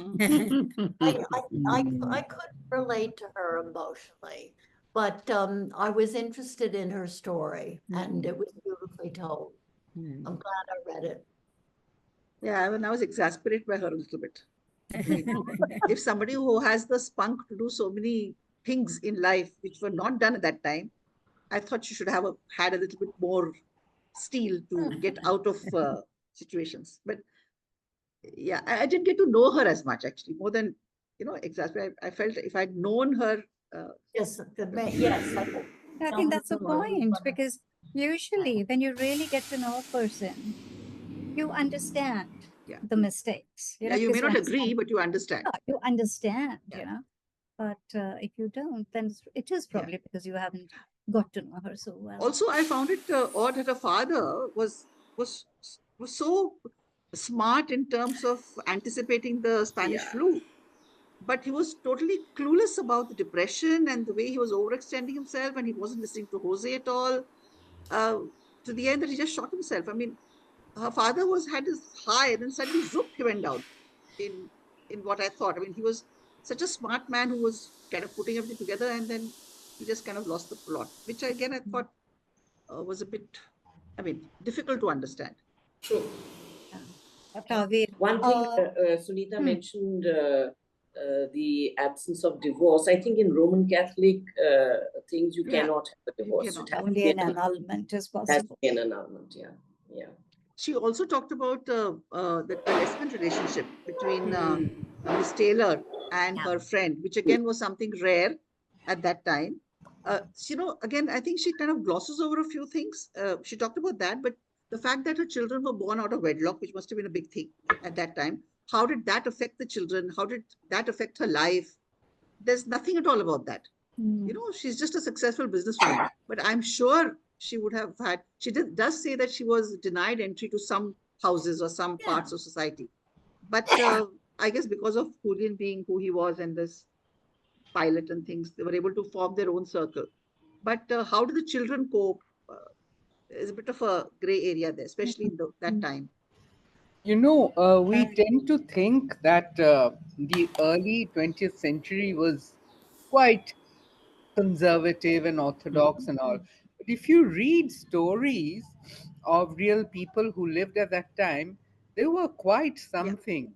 couldn't relate to her emotionally, but I was interested in her story and it was beautifully told. I'm glad I read it. Yeah, I was exasperated by her a little bit. I mean, if somebody who has the spunk to do so many things in life which were not done at that time, I thought she should have had a little bit more steel to get out of situations. But yeah, I didn't get to know her as much actually, more than exasperated. I felt if I'd known her, Yes, yes. I think that's the point because usually when you really get to know a person, you understand Yeah. the mistakes. yeah, you may because not understand- agree, but you understand. Yeah, you understand, Yeah. But if you don't, then it is probably because you haven't got to know her so well. Also, I found it odd that her father was so smart in terms of anticipating the Spanish flu, but he was totally clueless about the depression and the way he was overextending himself, and he wasn't listening to Jose at all. To the end that he just shot himself. I mean, her father had his high, and then suddenly zoop, he went down. In what I thought, I mean, he was such a smart man who was kind of putting everything together, and then he just kind of lost the plot, which again I thought was a bit, I mean, difficult to understand. True. Kavir, One thing Sunita mentioned the absence of divorce. I think in Roman Catholic things you cannot have a divorce. It has to only be an annulment is has to possible. be an annulment. Yeah. She also talked about the lesbian relationship between Miss Taylor and her friend, which again was something rare at that time. Again, I think she kind of glosses over a few things. She talked about that, but the fact that her children were born out of wedlock, which must have been a big thing at that time, how did that affect the children? How did that affect her life? There's nothing at all about that. She's just a successful businesswoman, but I'm sure she would have had, does say that she was denied entry to some houses or some parts of society. But I guess because of Julian being who he was and this pilot and things, they were able to form their own circle. But how do the children cope? Is a bit of a gray area there, especially in that time. We tend to think that the early 20th century was quite conservative and orthodox and all. But if you read stories of real people who lived at that time, they were quite something.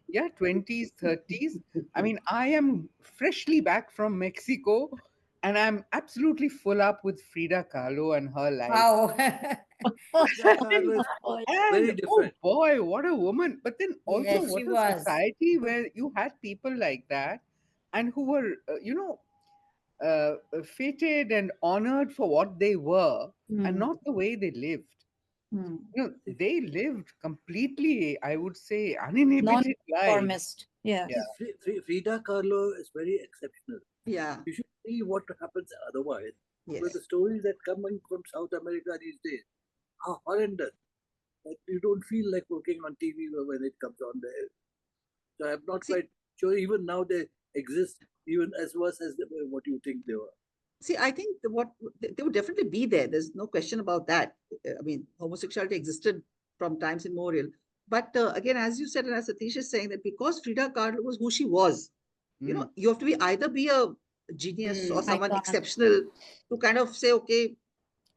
Yeah, 20s, 30s. I mean, I am freshly back from Mexico and I'm absolutely full up with Frida Kahlo and her life. Wow. That was And oh boy, what a woman. But then also, Yes, what she a was. society where you had people like that and who were, fated and honored for what they were and not the way they lived. They lived completely, I would say, uninhibited lives. Non-conformist. Yeah. Frida Kahlo is very exceptional. Yeah. You should see what happens otherwise. Yes. Because the stories that come in from South America these days are horrendous. But you don't feel like working on TV when it comes on there. So I'm not quite sure even now they exist even as worse as what you think they were. See, I think they would definitely be there. There's no question about that. I mean, homosexuality existed from times immemorial. But again, as you said, and as Satish is saying, that because Frida Kahlo was who she was, you have to either be a genius or someone exceptional to kind of say, okay,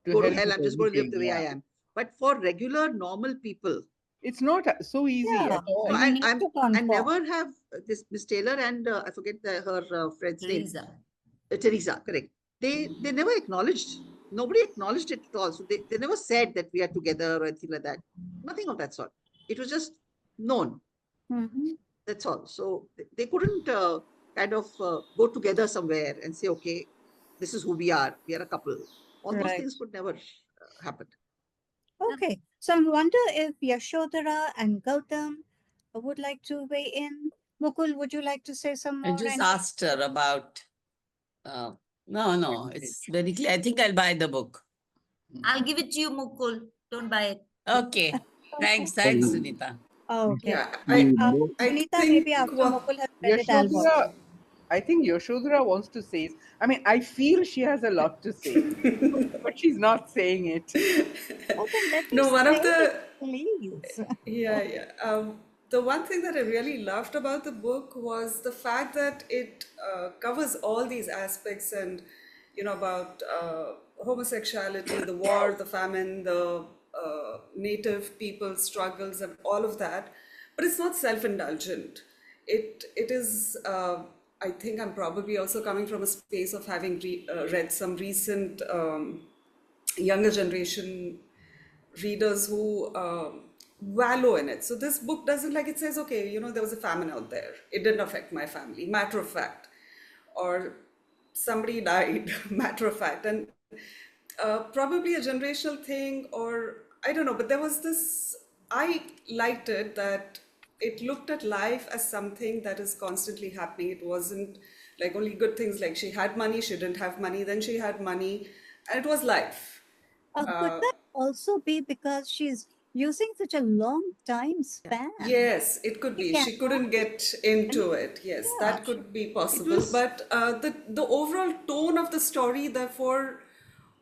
go to hell, I'm just going to live the way I am. But for regular, normal people, It's not so easy Yeah, at all. No, and you need I'm to I conform. never have this Miss Taylor and I forget her friend's name. Teresa. Teresa, correct. They never acknowledged. Nobody acknowledged it at all. So they never said that we are together or anything like that. Nothing of that sort. It was just known. Mhm. That's all. So they couldn't kind of go together somewhere and say, okay, this is who we are. We are a couple. All those Right. things could never happen. Okay, so I wonder if Yashodhara and Gautam would like to weigh in. Mukul, would you like to say some I more? just And asked her about. No, it's very clear. I think I'll buy the book. I'll give it to you, Mukul. Don't buy it. Okay. Thanks, Sunita. okay, Yeah, right. I Sunita, think maybe after Mukul has read it, I'll watch Yashodhara, it. I think Yashodhara wants to say. I mean, I feel she has a lot to say, but she's not saying it. Oh, then let her no, one say of the it, please. yeah. The one thing that I really loved about the book was the fact that it covers all these aspects and, about homosexuality, the war, the famine, the native people's struggles, and all of that. But it's not self-indulgent. It is. I think I'm probably also coming from a space of having read some recent younger generation readers who wallow in it. So this book doesn't, like, it says, okay, there was a famine out there. It didn't affect my family, matter of fact. Or somebody died, matter of fact. And probably a generational thing, or I don't know, but there was this, I liked it that it looked at life as something that is constantly happening. It wasn't like only good things, like she had money, she didn't have money, then she had money, and it was life. Could that also be because she's using such a long time span? Yes, it could She be. can She couldn't get into it. Yes, yeah. that could be It possible. was But the overall tone of the story, therefore,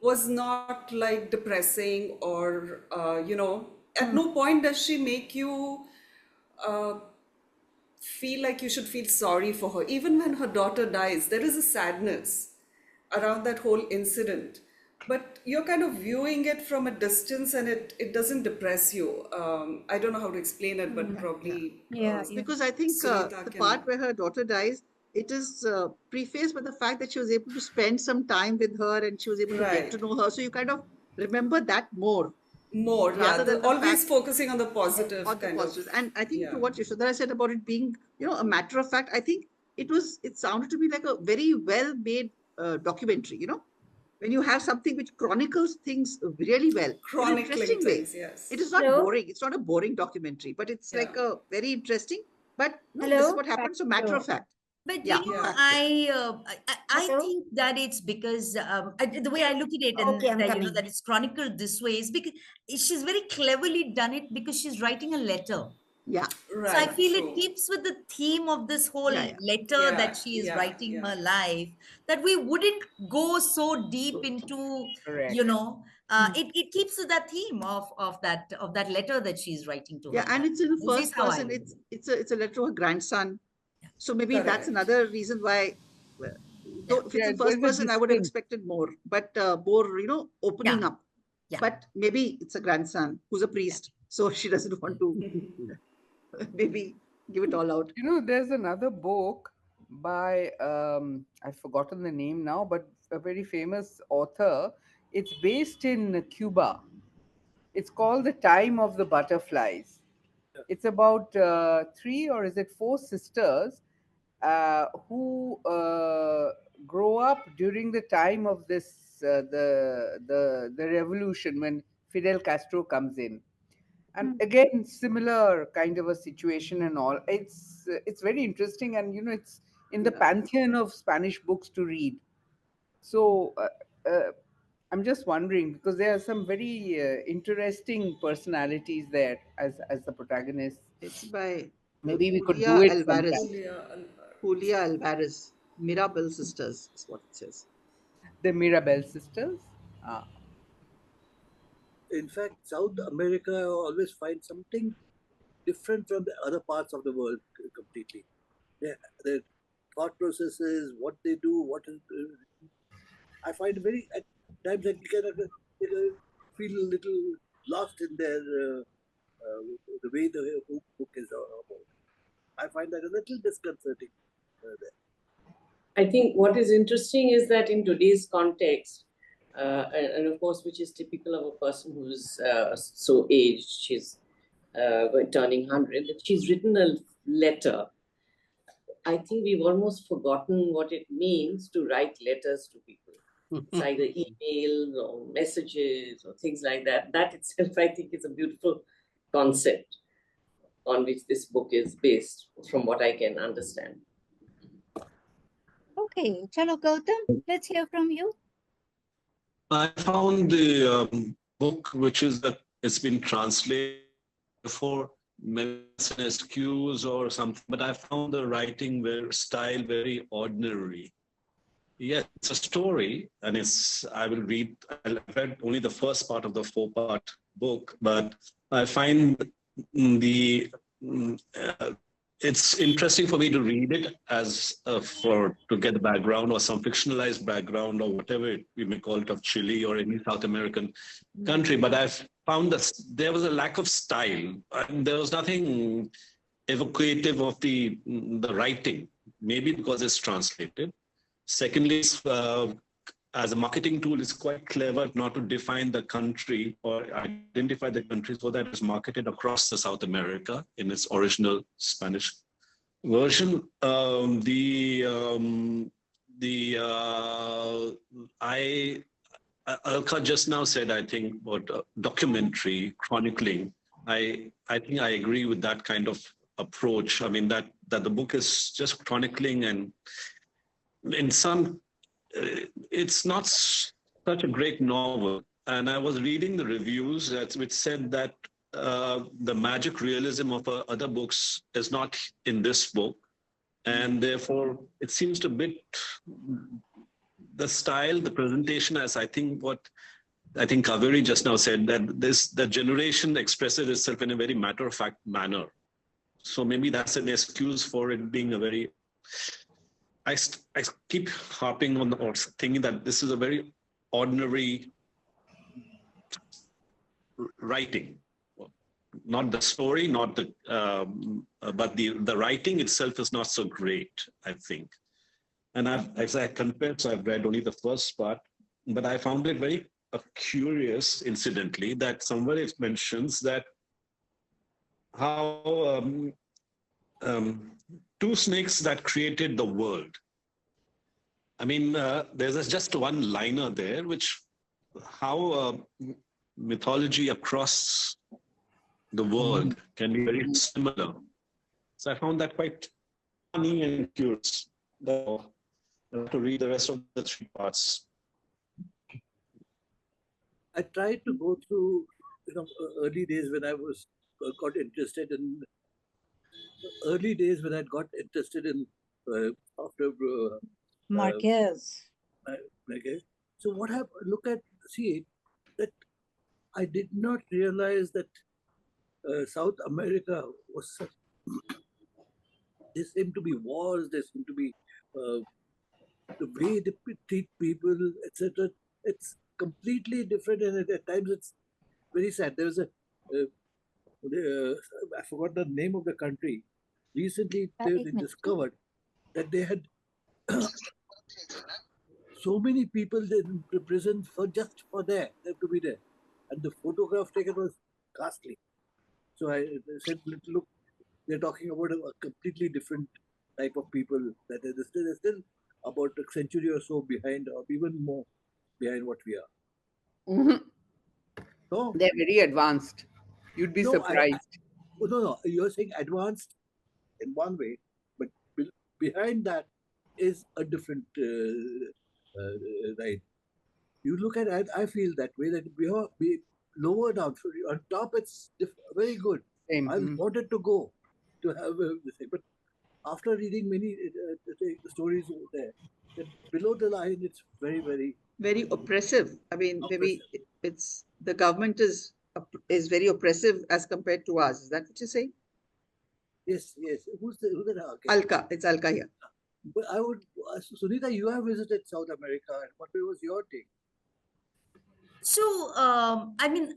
was not like depressing or at no point does she make you uh, feel like you should feel sorry for her. Even when her daughter dies, there is a sadness around that whole incident. But you're kind of viewing it from a distance and it doesn't depress you. I don't know how to explain it, but probably Yeah, it's because I think Sunita the can. part where her daughter dies, it is prefaced by the fact that she was able to spend some time with her and she was able to get to Right. know her. So you kind of remember that more More, yeah. rather than the Always fact focusing on the positive on the kind of. positives. And I think to Yeah. what Yashodhara said about it being, a matter of fact, I think it sounded to me like a very well made documentary, when you have something which chronicles things really well in an Chronicling interesting way. things, yes. It is not Hello? boring. It's not a boring documentary, but it's like Yeah. a very interesting. But no, this is Hello? what happened. So matter of fact. But Yeah. Yeah. I Hello? think that it's because the way I look at it, and Okay, I'm that coming. that it's chronicled this way is because she's very cleverly done it because she's writing a letter. Yeah. So I Right. feel True. it keeps with the theme of this whole Yeah. letter that Yeah. she is Yeah. writing Yeah. her life, that we wouldn't go so deep into, Correct. it keeps with that theme of that letter that she's writing to Yeah. her And dad. it's in This is first how I person. look It's a letter to her grandson. So maybe that's Correct. another reason why. uh, Yeah. Though if it's Yeah, in first there's a person, I would have distinct. expected more, but more, opening Yeah. up. Yeah. But maybe it's a grandson who's a priest, so she doesn't want to maybe give it all out. There's another book by I've forgotten the name now, but a very famous author. It's based in Cuba. It's called The Time of the Butterflies. It's about three or is it four sisters who grow up during the time of this the revolution when Fidel Castro comes in, and again similar kind of a situation and all. It's very interesting, and it's in the Yeah. pantheon of Spanish books to read. So I'm just wondering because there are some very interesting personalities there as the protagonists. It's by Maybe we could do Julia it sometime. Alvarez. Julia Alvarez. Julia Alvarez. Mirabel sisters is what it says. The Mirabel sisters. Ah, In fact, South America always finds something different from the other parts of the world completely. Their thought processes, what they do, I find very at times I kind of feel a little lost in their the way the book is about. I find that a little disconcerting. I think what is interesting is that in today's context, and of course, which is typical of a person who's so aged, she's turning 100, that she's written a letter. I think we've almost forgotten what it means to write letters to people. It's either emails or messages or things like that. That itself, I think, is a beautiful concept on which this book is based, from what I can understand. Okay, chalo Gautam, let's hear from you. I found the book, which is that it's been translated for maybe it's an excuse or something, but I found the writing style very ordinary. Yes, it's a story, and I've read only the first part of the 4-part book, but I find it's interesting for me to read it as to get the background or some fictionalized background or whatever we may call it of Chile or any South American country. But I've found that there was a lack of style, and there was nothing evocative of the writing, maybe because it's translated. Secondly, as a marketing tool, it's quite clever not to define the country or identify the country so that it's marketed across the South America in its original Spanish version. Alka just now said, I think, about documentary, chronicling. I think I agree with that kind of approach. I mean, that the book is just chronicling, and in some, it's not such a great novel. And I was reading the reviews which said that the magic realism of other books is not in this book. And therefore, it seems a bit, the style, the presentation, as I think Kaveri just now said, that the generation expresses itself in a very matter-of-fact manner. So maybe that's an excuse for it being a very, I keep harping on or thinking that this is a very ordinary writing, not the story, not the, but the writing itself is not so great, I think. And as I confess, I've read only the first part, but I found it very curious, incidentally, that somewhere it mentions that how two snakes that created the world. I mean, there's just one liner there, how mythology across the world can be very similar. So I found that quite funny and curious. I have to read the rest of the 3 parts. I tried to go through, early days when I got interested in after Marquez. So what happened? That I did not realize that South America was such. There seem to be wars. There seem to be the way they treat people, etc. It's completely different, and at times it's very sad. There was I forgot the name of the country. Recently, they discovered that they had so many people in prison just for them to be there, and the photograph taken was ghastly. So I said, look, they're talking about a completely different type of people that they're still about a century or so behind, or even more behind what we are. Mm-hmm. No, they're very advanced. You'd be surprised. No, you're saying advanced in one way, but behind that is a different right. You look at it, I feel that way, that we lower down. So on top, it's very good. Same. I wanted to go to have this thing, but after reading many stories over there, that below the line, it's very, very, very oppressive. I mean, maybe it's the government is very oppressive as compared to us. Is that what you're saying? Yes. Who's the Alka? It's Alka here. But I would, Sunita, you have visited South America, and what was your take? So, I mean,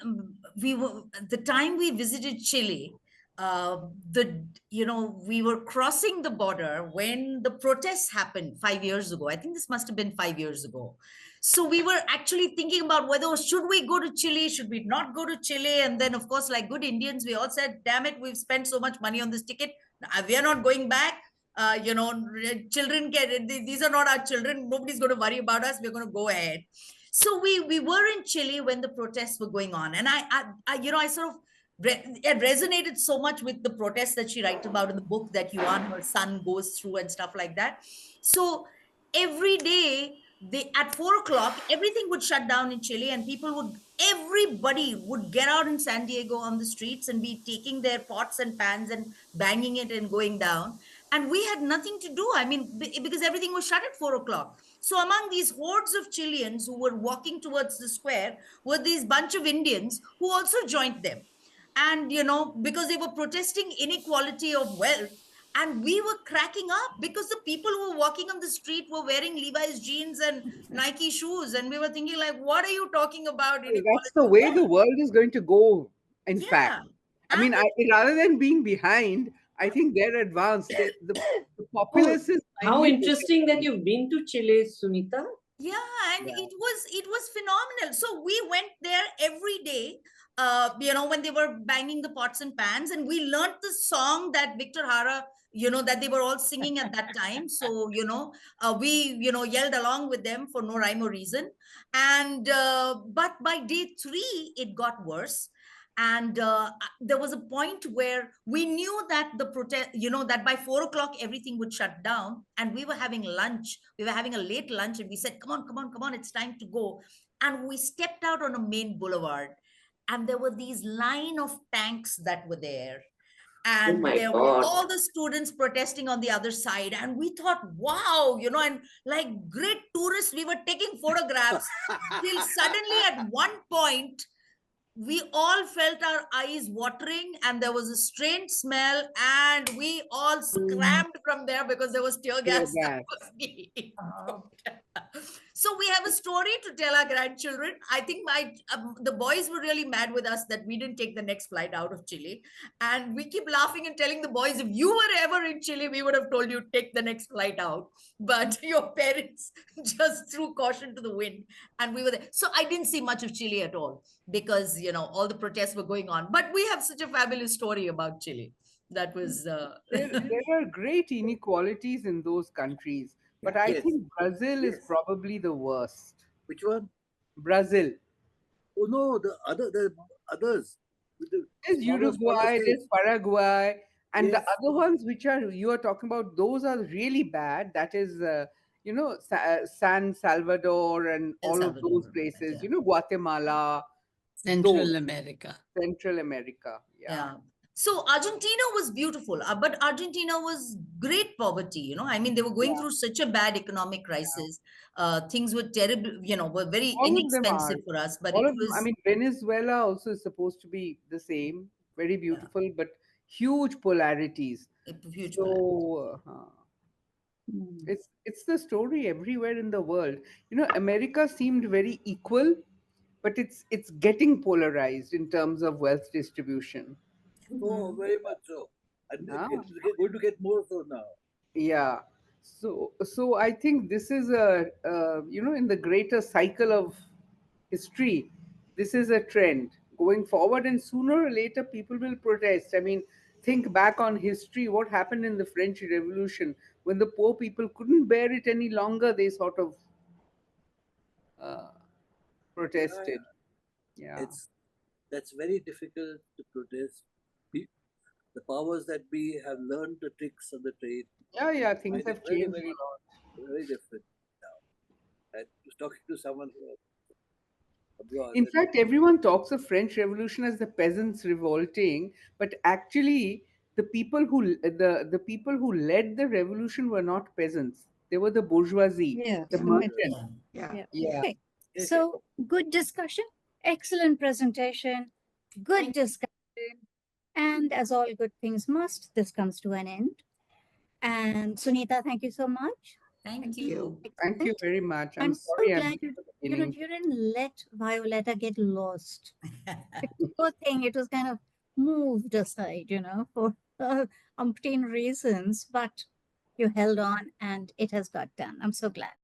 we were the time we visited Chile. We were crossing the border when the protests happened 5 years ago. I think this must have been 5 years ago. So we were actually thinking about whether should we go to Chile, should we not go to Chile, and then of course, like good Indians, we all said, "Damn it, we've spent so much money on this ticket. We are not going back." Children these are not our children. Nobody's going to worry about us. We're going to go ahead. So we were in Chile when the protests were going on, and I sort of it resonated so much with the protests that she writes about in the book that Yuan, her son, goes through and stuff like that. So every day they at 4 o'clock everything would shut down in Chile, and everybody would get out in San Diego on the streets and be taking their pots and pans and banging it and going down. And we had nothing to do. I mean, because everything was shut at 4 o'clock. So among these hordes of Chileans who were walking towards the square were these bunch of Indians who also joined them. And, because they were protesting inequality of wealth, and we were cracking up because the people who were walking on the street were wearing Levi's jeans and Nike shoes. And we were thinking like, what are you talking about? That's the way the world is going to go, in fact. I mean, rather than being behind, I think they're advanced. The populace is... How interesting that you've been to Chile, Sunita. Yeah, and it was phenomenal. So we went there every day, when they were banging the pots and pans, and we learned the song that Victor Hara, that they were all singing at that time. So, we, yelled along with them for no rhyme or reason. And, but by day 3, it got worse. And there was a point where we knew that the protest, that by 4 o'clock everything would shut down, and we were having lunch. We were having a late lunch, and we said, come on, it's time to go. And we stepped out on a main boulevard, and there were these line of tanks that were there. And there were all the students protesting on the other side. And we thought, wow, and like great tourists, we were taking photographs till suddenly at one point, we all felt our eyes watering, and there was a strange smell, and we all scrammed from there because there was tear gas that was being So we have a story to tell our grandchildren. I think the boys were really mad with us that we didn't take the next flight out of Chile, and we keep laughing and telling the boys, if you were ever in Chile, we would have told you take the next flight out, but your parents just threw caution to the wind, and we were there. So I didn't see much of Chile at all, because all the protests were going on. But we have such a fabulous story about Chile. That was there are great inequalities in those countries, but I think Brazil is probably the worst. Which one? Brazil. Oh no, the others. There's Uruguay, there's Paraguay, and the other ones which you are talking about, those are really bad. That is San Salvador and all of those places, Guatemala, Central America. Central America, yeah. So Argentina was beautiful, but Argentina was great poverty. I mean, they were going through such a bad economic crisis. Things were terrible, were very inexpensive for us. But it was... I mean, Venezuela also is supposed to be the same, very beautiful, but huge polarities. It's the story everywhere in the world. America seemed very equal, but it's getting polarized in terms of wealth distribution. Oh, very much so. And it's going to get more so now. Yeah. So I think this is in the greater cycle of history, this is a trend going forward, and sooner or later people will protest. I mean, think back on history, what happened in the French Revolution when the poor people couldn't bear it any longer, they sort of protested. Yeah. That's very difficult to protest. The powers that be have learned the tricks of the trade. Yeah, things have changed very, a lot. Very different now. I was talking to someone abroad. In fact, everyone talks of French Revolution as the peasants revolting, but actually, the people who led the revolution were not peasants; they were the bourgeoisie, the merchants. Yeah. Okay. So good discussion, excellent presentation, good discussion. And as all good things must, this comes to an end. And Sunita, thank you so much. Thank you. Thank you very much. I'm I'm so sorry glad I'm beginning. you didn't let Violeta get lost. Poor thing, it was kind of moved aside, for umpteen reasons, but you held on and it has got done. I'm so glad.